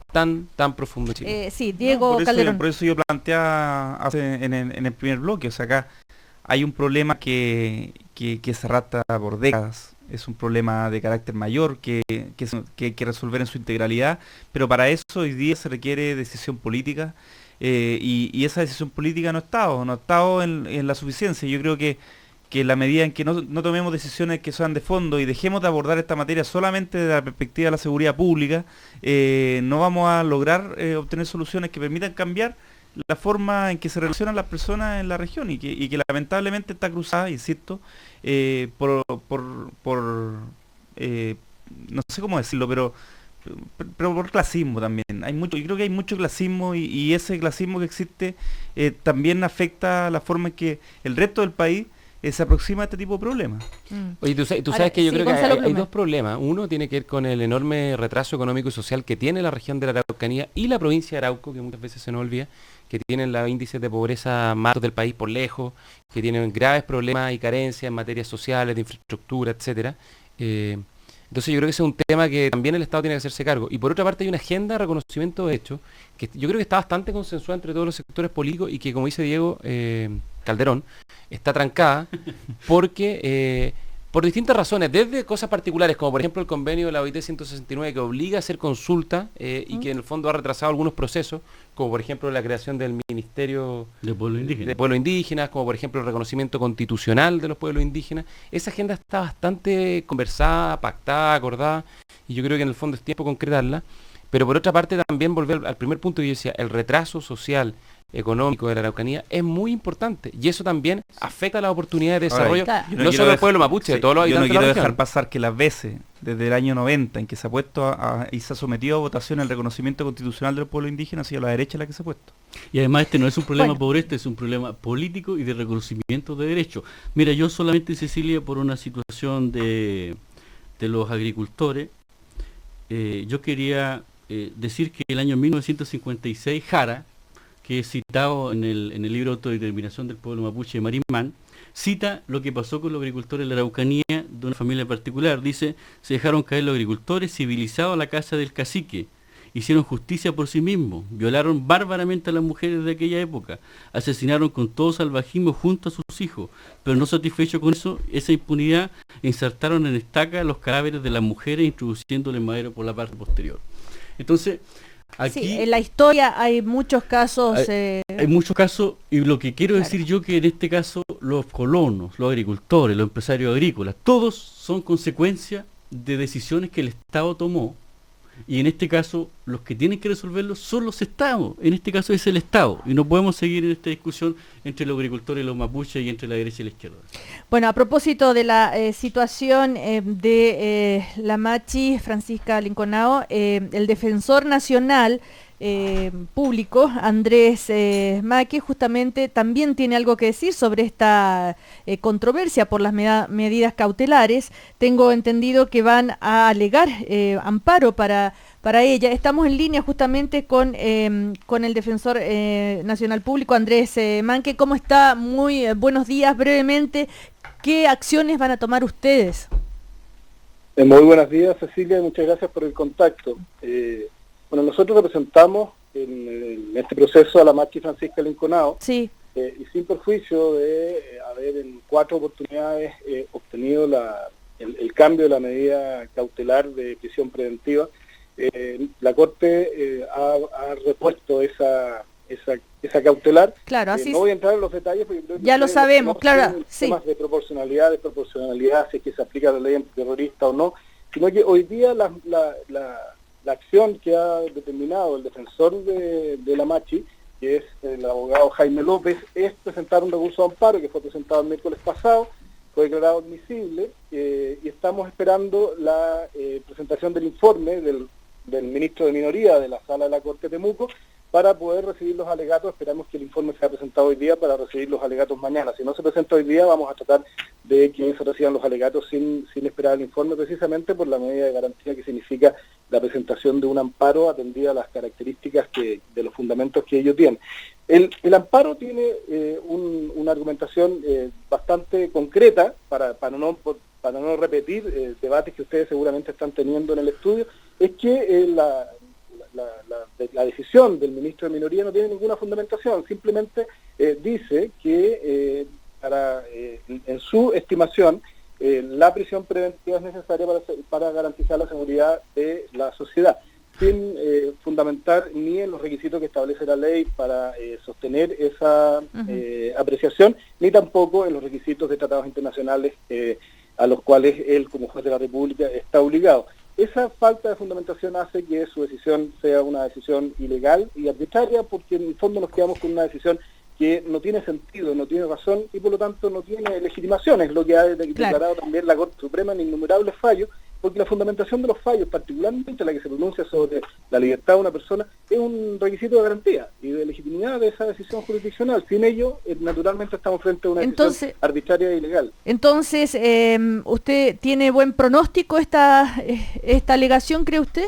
profundo en Chile. Sí, Diego Calderón. Por eso yo planteaba en el primer bloque, o sea, acá hay un problema que se arrastra por décadas. Es un problema de carácter mayor que hay que resolver en su integralidad, pero para eso hoy día se requiere decisión política, y esa decisión política no ha estado en la suficiencia. Yo creo que en la medida en que no tomemos decisiones que sean de fondo y dejemos de abordar esta materia solamente desde la perspectiva de la seguridad pública, no vamos a lograr obtener soluciones que permitan cambiar la forma en que se relacionan las personas en la región y que lamentablemente está cruzada, insisto, no sé cómo decirlo, pero por clasismo también. Yo creo que hay mucho clasismo y ese clasismo que existe también afecta la forma en que el resto del país se aproxima a este tipo de problemas. Oye, tú sabes que yo creo que hay dos problemas. Uno tiene que ver con el enorme retraso económico y social que tiene la región de la Araucanía y la provincia de Arauco, que muchas veces se nos olvida, que tienen los índices de pobreza más altos del país por lejos, que tienen graves problemas y carencias en materias sociales, de infraestructura, etcétera. Entonces yo creo que ese es un tema que también el Estado tiene que hacerse cargo. Y por otra parte hay una agenda de reconocimiento de hechos que yo creo que está bastante consensuada entre todos los sectores políticos y que, como dice Diego Calderón, está trancada porque por distintas razones, desde cosas particulares, como por ejemplo el convenio de la OIT 169 que obliga a hacer consulta y que en el fondo ha retrasado algunos procesos, como por ejemplo la creación del Ministerio de Pueblos Indígenas, como por ejemplo el reconocimiento constitucional de los pueblos indígenas. Esa agenda está bastante conversada, pactada, acordada, y yo creo que en el fondo es tiempo de concretarla. Pero por otra parte también volver al primer punto que yo decía, el retraso social, económico de la Araucanía es muy importante y eso también afecta las oportunidades de desarrollo, no solo del pueblo mapuche, de todos los habitantes de la región. Yo no quiero dejar pasar que las veces, desde el año 90, en que se ha puesto y se ha sometido a votación el reconocimiento constitucional del pueblo indígena, ha sido la derecha la que se ha puesto. Y además este no es un problema pobre, es un problema político y de reconocimiento de derechos. Mira, yo solamente, Cecilia, por una situación de los agricultores, yo quería decir que el año 1956 Jara, que es citado en el libro Autodeterminación del Pueblo Mapuche de Marimán, cita lo que pasó con los agricultores de la Araucanía de una familia particular. Dice, se dejaron caer los agricultores civilizados a la casa del cacique, hicieron justicia por sí mismos, violaron bárbaramente a las mujeres de aquella época, asesinaron con todo salvajismo junto a sus hijos, pero no satisfechos con eso, esa impunidad, ensartaron en estaca los cadáveres de las mujeres introduciéndole madero por la parte posterior. Entonces, aquí, sí, en la historia hay muchos casos. Hay muchos casos, y lo que quiero decir yo que en este caso los colonos, los agricultores, los empresarios agrícolas, todos son consecuencia de decisiones que el Estado tomó, y en este caso los que tienen que resolverlo son los Estados, en este caso es el Estado, y no podemos seguir en esta discusión entre los agricultores y los mapuches y entre la derecha y la izquierda. Bueno, a propósito de la situación de la Machi, Francisca Linconao, el defensor nacional Público, Andrés Maque, justamente también tiene algo que decir sobre esta controversia por las medidas cautelares. Tengo entendido que van a alegar amparo para ella. Estamos en línea justamente con el Defensor Nacional Público, Andrés Maque. ¿Cómo está? Muy buenos días. Brevemente, ¿qué acciones van a tomar ustedes? Muy buenos días, Cecilia, y muchas gracias por el contacto. Bueno, nosotros representamos en este proceso a la Machi Francisca Linconao, sí. Y sin perjuicio de haber en 4 oportunidades obtenido el cambio de la medida cautelar de prisión preventiva, la Corte ha repuesto esa cautelar. Claro, así no voy a entrar en los detalles porque creo que ya lo sabemos, claro, sí. Temas de proporcionalidad, si es que se aplica la ley antiterrorista o no, sino que hoy día la acción que ha determinado el defensor de la Machi, que es el abogado Jaime López, es presentar un recurso de amparo que fue presentado el miércoles pasado, fue declarado admisible, y estamos esperando la presentación del informe del ministro de Minoría de la Sala de la Corte de Temuco para poder recibir los alegatos. Esperamos que el informe sea presentado hoy día para recibir los alegatos mañana. Si no se presenta hoy día, vamos a tratar de que se reciban los alegatos sin esperar el informe, precisamente por la medida de garantía que significa la presentación de un amparo atendida a las características de los fundamentos que ello tiene. El amparo tiene una argumentación bastante concreta, para no repetir debates que ustedes seguramente están teniendo en el estudio, es que la decisión del ministro de Minoría no tiene ninguna fundamentación, simplemente dice que en su estimación la prisión preventiva es necesaria para garantizar la seguridad de la sociedad, sin fundamentar ni en los requisitos que establece la ley para sostener esa apreciación, ni tampoco en los requisitos de tratados internacionales a los cuales él, como juez de la República, está obligado. Esa falta de fundamentación hace que su decisión sea una decisión ilegal y arbitraria, porque en el fondo nos quedamos con una decisión que no tiene sentido, no tiene razón y por lo tanto no tiene legitimación. Es lo que ha declarado también la Corte Suprema en innumerables fallos, porque la fundamentación de los fallos, particularmente la que se pronuncia sobre la libertad de una persona, es un requisito de garantía y de legitimidad de esa decisión jurisdiccional. Sin ello, naturalmente estamos frente a una decisión arbitraria e ilegal. Entonces, ¿usted tiene buen pronóstico esta alegación, cree usted?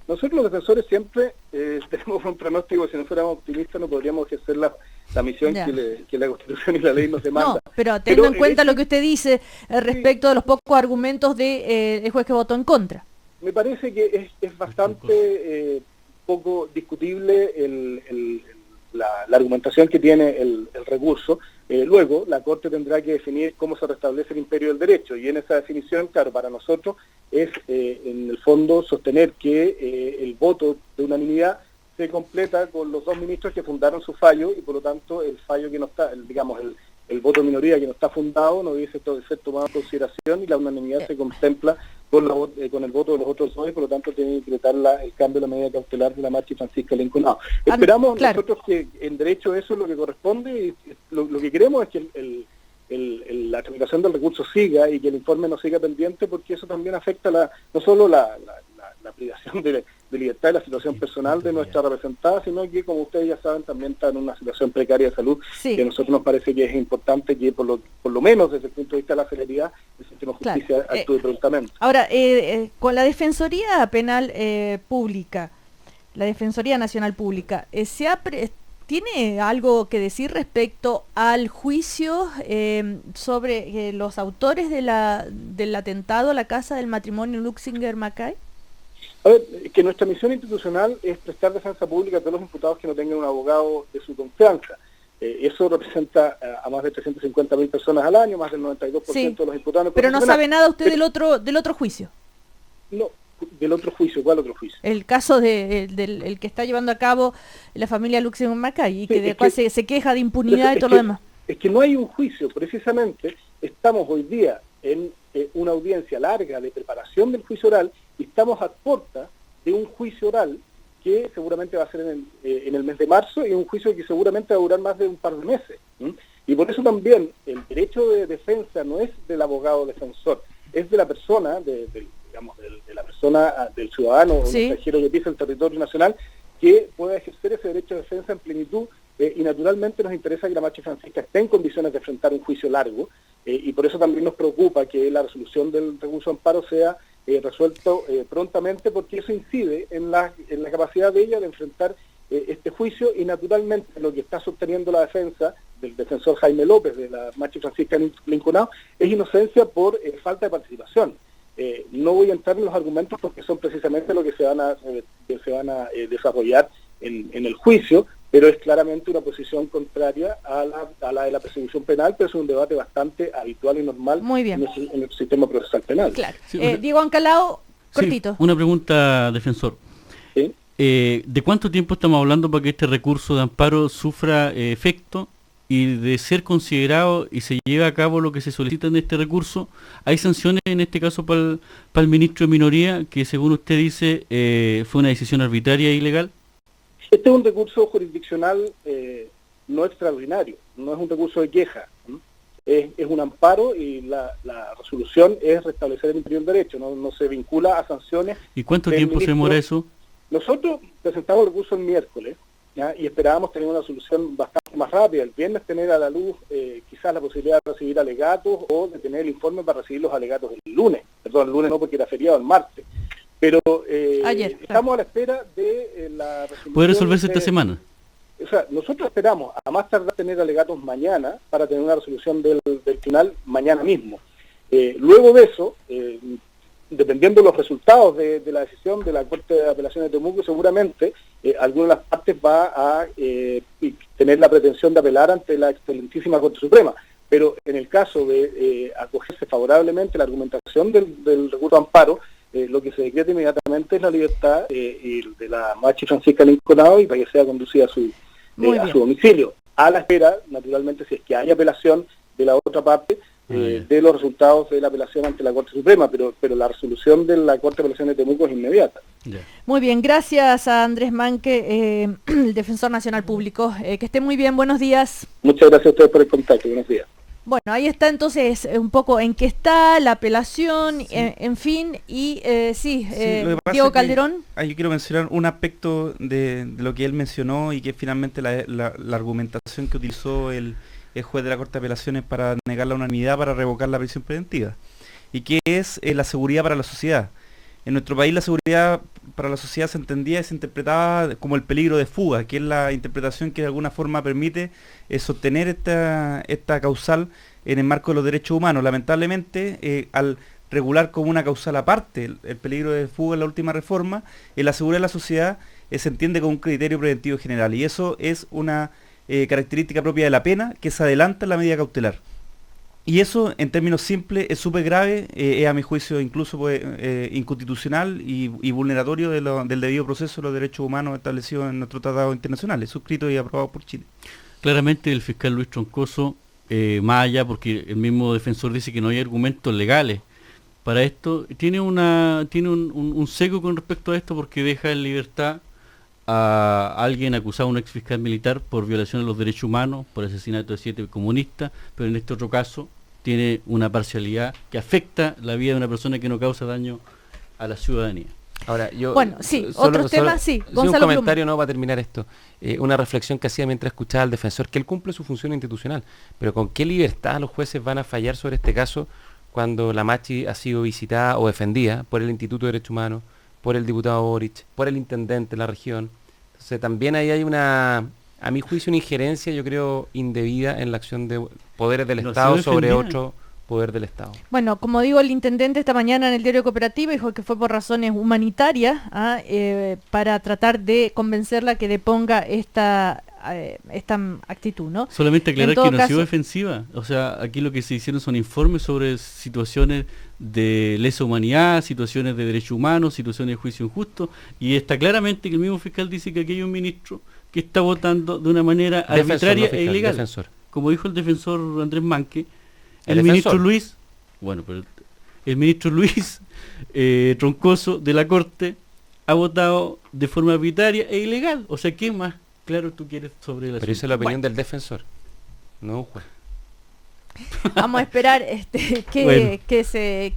Nosotros los defensores siempre tenemos un pronóstico. Si no fuéramos optimistas no podríamos ejercer la misión que la Constitución y la ley nos demandan. No, pero teniendo en cuenta lo que usted dice respecto de los pocos argumentos del juez que votó en contra. Me parece que es bastante poco discutible la argumentación que tiene el recurso. Luego, la Corte tendrá que definir cómo se restablece el imperio del derecho, y en esa definición, claro, para nosotros es, en el fondo, sostener que el voto de unanimidad se completa con los 2 ministros que fundaron su fallo, y por lo tanto el fallo que no está, el voto de minoría que no está fundado no debe ser tomado en consideración, y la unanimidad se contempla con el voto de los otros 2, y por lo tanto tiene que decretar el cambio de la medida cautelar de la Machi Francisca Linconao. Esperamos nosotros que en derecho eso es lo que corresponde, y lo que queremos es que la tramitación del recurso siga y que el informe no siga pendiente, porque eso también afecta no solo la privación de libertad y la situación personal de nuestra representada, sino que, como ustedes ya saben, también está en una situación precaria de salud, que a nosotros nos parece que es importante que por lo menos desde el punto de vista de la celeridad el sistema de justicia actúe prontamente. Ahora, con la Defensoría Penal Pública, la Defensoría Nacional Pública, ¿tiene algo que decir respecto al juicio sobre los autores del atentado a la casa del matrimonio Luxinger-Macay? A ver, que nuestra misión institucional es prestar defensa pública a todos los imputados que no tengan un abogado de su confianza. Eso representa a más de 350.000 personas al año, más del 92% de los imputados. Pero no sabe nada usted del otro juicio. No, del otro juicio. ¿Cuál otro juicio? El caso del que está llevando a cabo la familia Luxinger-Macay, y que de cual se queja de impunidad y todo lo demás. Es que no hay un juicio, precisamente estamos hoy día en una audiencia larga de preparación del juicio oral, y estamos a puerta de un juicio oral que seguramente va a ser en el mes de marzo, y un juicio que seguramente va a durar más de un par de meses. Y por eso también el derecho de defensa no es del abogado defensor, es de la persona, de la persona, del ciudadano o del extranjero que pisa el territorio nacional, que pueda ejercer ese derecho de defensa en plenitud, y naturalmente nos interesa que la Machi Francisca esté en condiciones de enfrentar un juicio largo, y por eso también nos preocupa que la resolución del recurso de amparo sea resuelto prontamente, porque eso incide en la capacidad de ella de enfrentar este juicio, y naturalmente lo que está sosteniendo la defensa del defensor Jaime López de la Machi Francisca Linconao es inocencia por falta de participación. No voy a entrar en los argumentos porque son precisamente lo que se van a desarrollar en el juicio, pero es claramente una posición contraria a la de la persecución penal, pero es un debate bastante habitual y normal en el sistema procesal penal. Claro. Diego Ancalao, cortito. Sí, una pregunta, defensor. ¿Sí? ¿De cuánto tiempo estamos hablando para que este recurso de amparo sufra efecto? Y de ser considerado y se lleve a cabo lo que se solicita en este recurso, ¿hay sanciones en este caso para el ministro de Minoría, que según usted dice fue una decisión arbitraria e ilegal? Este es un recurso jurisdiccional no extraordinario, no es un recurso de queja, ¿no? Es un amparo, y la resolución es restablecer el interior derecho, no se vincula a sanciones. ¿Y cuánto tiempo se demora eso? Nosotros presentamos el recurso el miércoles, ¿ya? Y esperábamos tener una solución bastante más rápida. El viernes tener a la luz quizás la posibilidad de recibir alegatos, o de tener el informe para recibir los alegatos el lunes. Perdón, el lunes no, porque era feriado, el martes. Pero ayer, estamos a la espera de la resolución. ¿Puede resolverse esta semana? O sea, nosotros esperamos a más tardar tener alegatos mañana para tener una resolución del tribunal mañana mismo. Luego de eso, dependiendo de los resultados de la decisión de la Corte de Apelaciones de Temuco, seguramente alguna de las partes va a tener la pretensión de apelar ante la excelentísima Corte Suprema. Pero en el caso de acogerse favorablemente la argumentación del recurso de amparo, lo que se decreta inmediatamente es la libertad de la Machi Francisca Linconao, y para que sea conducida a su domicilio, a la espera, naturalmente, si es que hay apelación de la otra parte, de los resultados de la apelación ante la Corte Suprema, pero la resolución de la Corte de Apelaciones de Temuco es inmediata. Muy bien, gracias a Andrés Manque, el Defensor Nacional Público. Que esté muy bien, buenos días. Muchas gracias a ustedes por el contacto, buenos días. Bueno, ahí está entonces un poco en qué está la apelación, en fin, y Diego Calderón. Yo quiero mencionar un aspecto de lo que él mencionó, y que finalmente la argumentación que utilizó el juez de la Corte de Apelaciones para negar la unanimidad para revocar la prisión preventiva, y que es la seguridad para la sociedad. En nuestro país la seguridad para la sociedad se entendía y se interpretaba como el peligro de fuga, que es la interpretación que de alguna forma permite sostener esta causal en el marco de los derechos humanos. Lamentablemente, al regular como una causal aparte el peligro de fuga en la última reforma, la seguridad de la sociedad se entiende como un criterio preventivo general, y eso es una característica propia de la pena, que se adelanta en la medida cautelar. Y eso, en términos simples, es súper grave, es a mi juicio incluso inconstitucional y vulneratorio del debido proceso de los derechos humanos establecidos en nuestros tratados internacionales, suscritos y aprobados por Chile. Claramente el fiscal Luis Troncoso, más allá, porque el mismo defensor dice que no hay argumentos legales para esto, tiene un seco con respecto a esto, porque deja en libertad a alguien acusado, un ex fiscal militar, por violación de los derechos humanos, por asesinato de 7 comunistas, pero en este otro caso tiene una parcialidad que afecta la vida de una persona que no causa daño a la ciudadanía. Ahora, yo... Bueno, sí, otros temas, sí. Gonzalo un comentario no va a terminar esto. Una reflexión que hacía mientras escuchaba al defensor, que él cumple su función institucional, pero ¿con qué libertad los jueces van a fallar sobre este caso cuando la Machi ha sido visitada o defendida por el Instituto de Derechos Humanos, por el diputado Boric, por el intendente de la región? Entonces también ahí hay a mi juicio, una injerencia, yo creo, indebida en la acción de poderes del Estado sobre otro poder del Estado. Bueno, como digo, el intendente esta mañana en el diario Cooperativo dijo que fue por razones humanitarias, para tratar de convencerla que deponga esta actitud, ¿no? Solamente aclarar que no ha sido defensiva. O sea, aquí lo que se hicieron son informes sobre situaciones de lesa humanidad, situaciones de derechos humanos, situaciones de juicio injusto, y está claramente que el mismo fiscal dice que aquí hay un ministro que está votando de una manera arbitraria e ilegal. Defensor. Como dijo el defensor Andrés Manque, el ministro Luis Troncoso de la Corte ha votado de forma arbitraria e ilegal. O sea, ¿qué más claro tú quieres sobre el asunto? Pero esa es la opinión del defensor, no un juez. Vamos a esperar que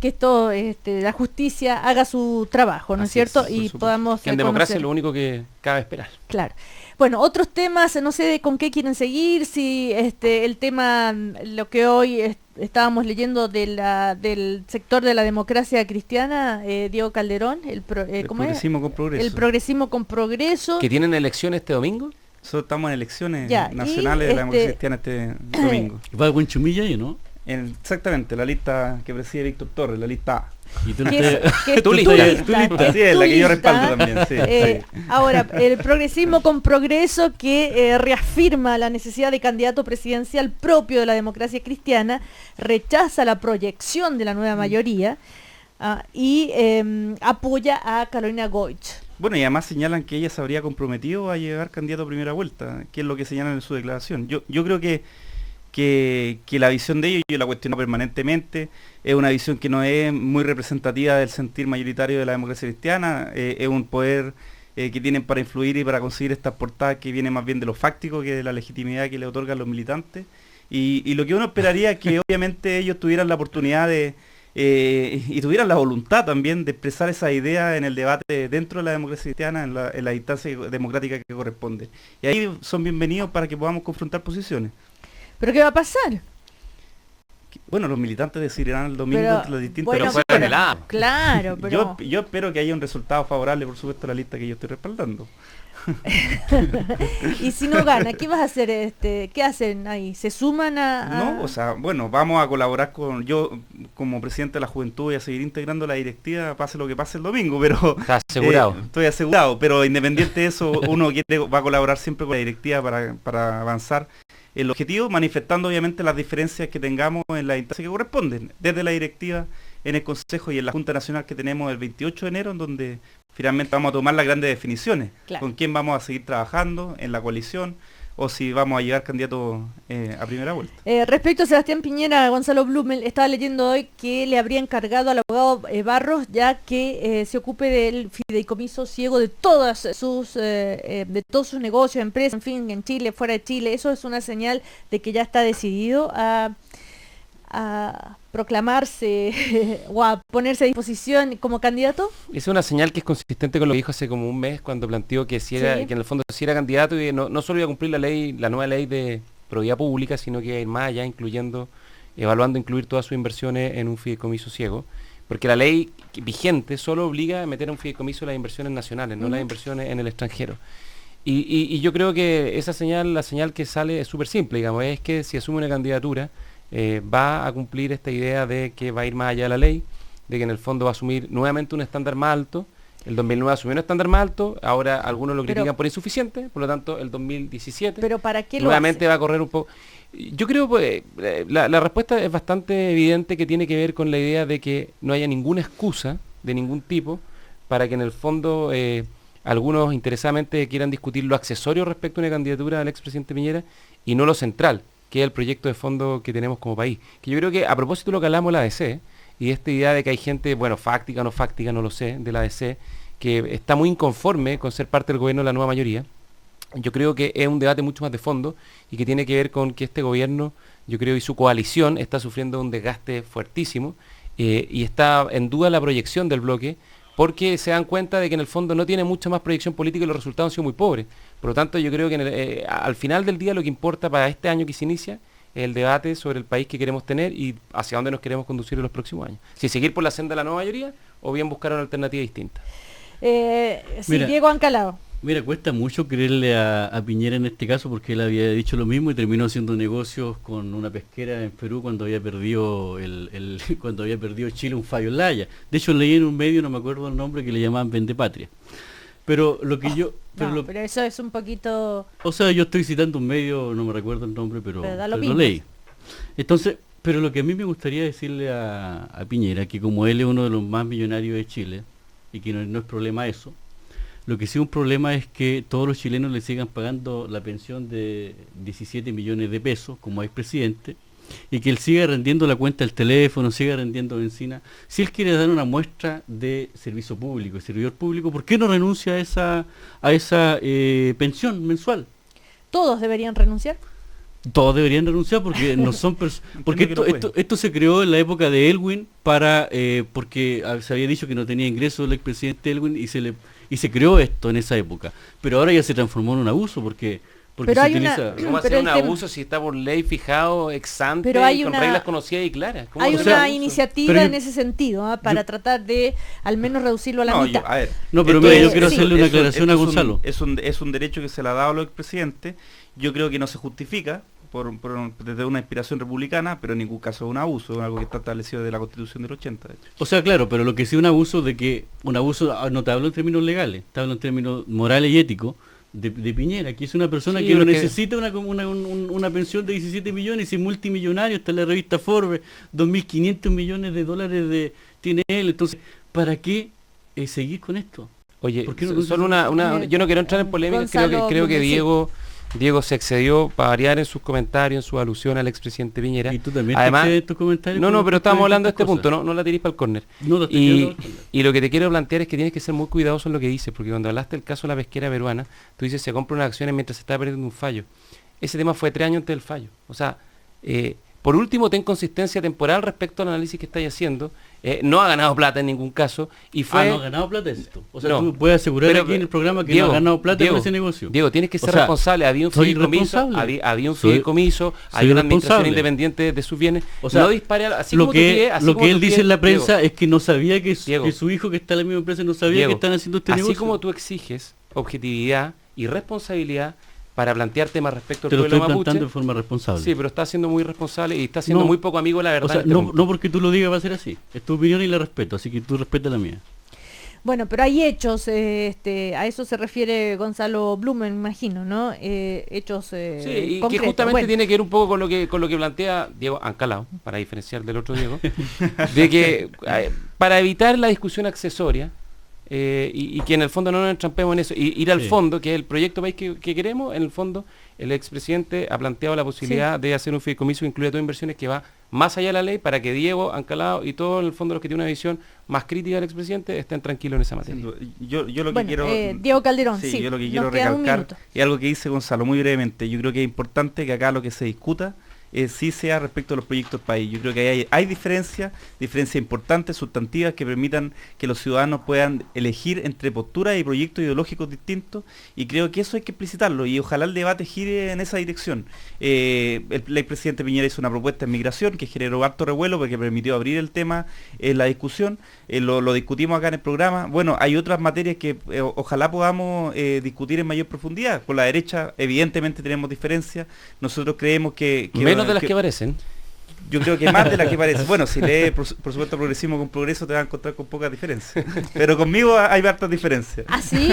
esto, la justicia haga su trabajo, ¿no es cierto? Y podamos que en democracia es lo único que cabe esperar. Claro. Bueno, otros temas, no sé con qué quieren seguir, si el tema, lo que hoy estábamos leyendo del sector de la democracia cristiana, Diego Calderón, el progresismo con progreso. El progresismo con progreso. ¿Que tienen elecciones este domingo? Nosotros estamos en elecciones y nacionales de la democracia cristiana este domingo. ¿Va buen chumilla ahí, no? Exactamente, la lista que preside Víctor Torres, la lista A. ¿Y tú tu lista? Sí, es la que yo respaldo también. Sí, Ahora, el progresismo con progreso que reafirma la necesidad de candidato presidencial propio de la democracia cristiana, rechaza la proyección de la nueva mayoría y apoya a Carolina Goich. Bueno, y además señalan que ella se habría comprometido a llegar candidato a primera vuelta, que es lo que señalan en su declaración. Yo creo que la visión de ellos, yo la cuestiono permanentemente, es una visión que no es muy representativa del sentir mayoritario de la democracia cristiana, es un poder que tienen para influir y para conseguir estas portadas que viene más bien de lo fáctico que de la legitimidad que le otorgan los militantes. Y lo que uno esperaría es que obviamente ellos tuvieran la oportunidad y tuvieran la voluntad también de expresar esa idea en el debate dentro de la democracia cristiana, en la instancia democrática que corresponde. Y ahí son bienvenidos para que podamos confrontar posiciones. ¿Pero qué va a pasar? Bueno, los militantes decidirán el domingo entre los distintos... Claro, pero... Yo espero que haya un resultado favorable, por supuesto, a la lista que yo estoy respaldando. Y si no gana, ¿qué vas a hacer? ¿Qué hacen ahí? ¿Se suman a...? No, o sea, bueno, vamos a colaborar yo como presidente de la juventud y a seguir integrando la directiva, pase lo que pase el domingo, pero... ¿Estás asegurado? Estoy asegurado, pero independiente de eso, uno va a colaborar siempre con la directiva para avanzar el objetivo, manifestando obviamente las diferencias que tengamos en la instancia que corresponden, desde la directiva, en el Consejo y en la Junta Nacional que tenemos el 28 de enero, en donde finalmente vamos a tomar las grandes definiciones, con quién vamos a seguir trabajando en la coalición, o si vamos a llegar candidatos a primera vuelta. Respecto a Sebastián Piñera, Gonzalo Blumel estaba leyendo hoy que le habría encargado al abogado Barros ya que se ocupe del fideicomiso ciego de todos sus negocios, empresas, en fin, en Chile, fuera de Chile. Eso es una señal de que ya está decidido a proclamarse o a ponerse a disposición como candidato. Es una señal que es consistente con lo que dijo hace como un mes cuando planteó que que en el fondo si era candidato y no solo iba a cumplir la nueva ley de probidad pública, sino que ir más allá, evaluando incluir todas sus inversiones en un fideicomiso ciego, porque la ley vigente solo obliga a meter a un fideicomiso las inversiones nacionales, no las inversiones en el extranjero. Y yo creo que esa señal, la señal que sale es súper simple, digamos, es que si asume una candidatura va a cumplir esta idea de que va a ir más allá de la ley, de que en el fondo va a asumir nuevamente un estándar más alto. El 2009 asumió un estándar más alto, ahora algunos lo critican por insuficiente, por lo tanto el 2017 ¿pero para qué nuevamente va a correr un poco. Yo creo que la respuesta es bastante evidente, que tiene que ver con la idea de que no haya ninguna excusa de ningún tipo para que en el fondo algunos interesadamente quieran discutir lo accesorio respecto a una candidatura al expresidente Piñera y no lo central, que es el proyecto de fondo que tenemos como país. Que yo creo que, a propósito de lo que hablamos de la ADC, y esta idea de que hay gente, bueno, fáctica o no fáctica, no lo sé, de la ADC, que está muy inconforme con ser parte del gobierno de la nueva mayoría, yo creo que es un debate mucho más de fondo y que tiene que ver con que este gobierno, yo creo, y su coalición está sufriendo un desgaste fuertísimo y está en duda la proyección del bloque, porque se dan cuenta de que en el fondo no tiene mucha más proyección política y los resultados han sido muy pobres. Por lo tanto, yo creo que al final del día lo que importa para este año que se inicia es el debate sobre el país que queremos tener y hacia dónde nos queremos conducir en los próximos años. Si seguir por la senda de la nueva mayoría o bien buscar una alternativa distinta. Diego Ancalao. Mira, cuesta mucho creerle a Piñera en este caso, porque él había dicho lo mismo y terminó haciendo negocios con una pesquera en Perú cuando había perdido cuando había perdido Chile un fallo en La Haya. De hecho, leí en un medio, no me acuerdo el nombre, que le llamaban Vendepatria. Pero lo que pero eso es un poquito... O sea, yo estoy citando un medio, no me recuerdo el nombre, pero lo leí. Entonces, pero lo que a mí me gustaría decirle a Piñera, que como él es uno de los más millonarios de Chile, y que no es problema eso, lo que sí es un problema es que todos los chilenos le sigan pagando la pensión de 17 millones de pesos como expresidente, y que él siga rendiendo la cuenta del teléfono, siga rendiendo benzina. Si él quiere dar una muestra de servicio público, de servidor público, ¿por qué no renuncia a esa pensión mensual? ¿Todos deberían renunciar? Todos deberían renunciar porque no son porque esto se creó en la época de Elwin para porque se había dicho que no tenía ingresos el expresidente Elwin y se creó esto en esa época. Pero ahora ya se transformó en un abuso porque pero se utiliza... ¿Cómo hacer un abuso si está por ley fijado, ex ante, con reglas conocidas y claras? Hay una iniciativa en ese sentido, para tratar de al menos reducirlo a la mitad. Pero mira, yo quiero hacerle una aclaración a Gonzalo. Es un derecho que se le ha dado a los expresidentes. Yo creo que no se justifica desde una inspiración republicana, pero en ningún caso es un abuso, es algo que está establecido desde la Constitución del 80. De hecho. O sea, claro, pero lo que sí es un abuso no te hablo en términos legales, te hablo en términos morales y éticos, de Piñera, que es una persona que no necesita una pensión de 17 millones y es multimillonario, está en la revista Forbes, 2.500 millones de dólares tiene él. Entonces, ¿para qué seguir con esto? Oye, yo no quiero entrar en polémica, creo que Diego se excedió para variar en sus comentarios, en su alusión al expresidente Piñera. Y tú también además, te tus comentarios. No, pero estábamos hablando de este punto, no la tirís para el córner. Y lo que te quiero plantear es que tienes que ser muy cuidadoso en lo que dices, porque cuando hablaste del caso de la pesquera peruana, tú dices se compra unas acciones mientras se está perdiendo un fallo. Ese tema fue 3 años antes del fallo. O sea, por último, ten consistencia temporal respecto al análisis que estáis haciendo. No ha ganado plata en ningún caso. Y fue... no ha ganado plata esto. O sea, tú puedes asegurar aquí en el programa que Diego, no ha ganado plata con ese negocio. Diego, tienes que ser responsable. Había un fideicomiso, había una administración independiente de sus bienes. O sea, no dispare así lo como que él dice en la prensa es que no sabía que su hijo que está en la misma empresa no sabía que están haciendo este negocio. Así como tú exiges objetividad y responsabilidad para plantear temas respecto al pueblo mapuche. Te lo estoy planteando de forma responsable. Sí, pero está siendo muy responsable y está siendo muy poco amigo de la verdad. O sea, no porque tú lo digas va a ser así. Es tu opinión y la respeto, así que tú respeta la mía. Bueno, pero hay hechos, a eso se refiere Gonzalo Blumen, me imagino, ¿no? Hechos y concretos. Que justamente tiene que ver un poco con lo que plantea Diego Ancalao, para diferenciar del otro Diego, de que para evitar la discusión accesoria, y que en el fondo no nos entrampemos en eso, y ir al fondo, que es el proyecto país que queremos. En el fondo el expresidente ha planteado la posibilidad de hacer un fideicomiso que incluya todas inversiones que va más allá de la ley, para que Diego Ancalao y todo en el fondo los que tienen una visión más crítica del expresidente estén tranquilos en esa materia. Yo lo que quiero... Diego Calderón, yo lo que quiero recalcar es algo que dice Gonzalo muy brevemente. Yo creo que es importante que acá lo que se discuta sí sea respecto a los proyectos del país. Yo creo que hay diferencias importantes, sustantivas, que permitan que los ciudadanos puedan elegir entre posturas y proyectos ideológicos distintos, y creo que eso hay que explicitarlo, y ojalá el debate gire en esa dirección. El expresidente Piñera hizo una propuesta en migración que generó harto revuelo porque permitió abrir el tema en la discusión, lo discutimos acá en el programa. Bueno, hay otras materias que ojalá podamos discutir en mayor profundidad. Con la derecha evidentemente tenemos diferencias. Nosotros creemos que menos de las que parecen. Yo creo que más de las que parecen. Bueno, si lees por supuesto Progresismo con Progreso, te vas a encontrar con pocas diferencias. Pero conmigo hay hartas diferencias. ¿Ah, sí?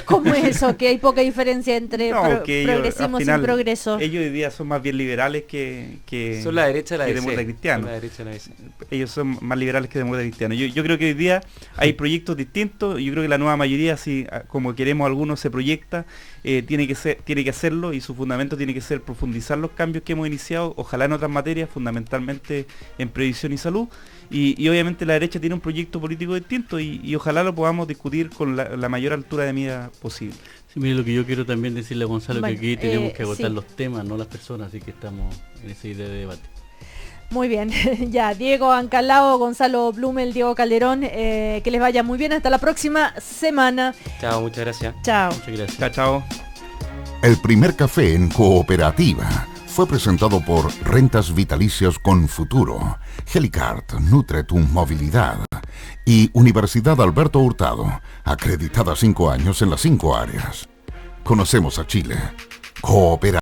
¿Cómo es eso? Que hay poca diferencia entre progresismo sin progreso. Ellos hoy día son más bien liberales que son la derecha de la demócrata cristiano. Ellos son más liberales que demócrata cristiano. Yo creo que hoy día hay proyectos distintos. Yo creo que la nueva mayoría, si como queremos algunos, se proyecta, tiene que hacerlo, y su fundamento tiene que ser profundizar los cambios que hemos iniciado, ojalá en otras materias, fundamentalmente en previsión y salud, y obviamente la derecha tiene un proyecto político distinto, y ojalá lo podamos discutir con la mayor altura de mira posible. Sí, mire, lo que yo quiero también decirle a Gonzalo, que aquí tenemos que agotar los temas, no las personas, así que estamos en esa idea de debate. Muy bien, ya, Diego Ancalao, Gonzalo Blumel, Diego Calderón, que les vaya muy bien, hasta la próxima semana. Chao, muchas gracias. Chao. Muchas gracias. Chao. El primer café en cooperativa fue presentado por Rentas Vitalicias con Futuro, Helicart, nutre tu movilidad, y Universidad Alberto Hurtado, acreditada 5 años en las 5 áreas. Conocemos a Chile. Cooperativa.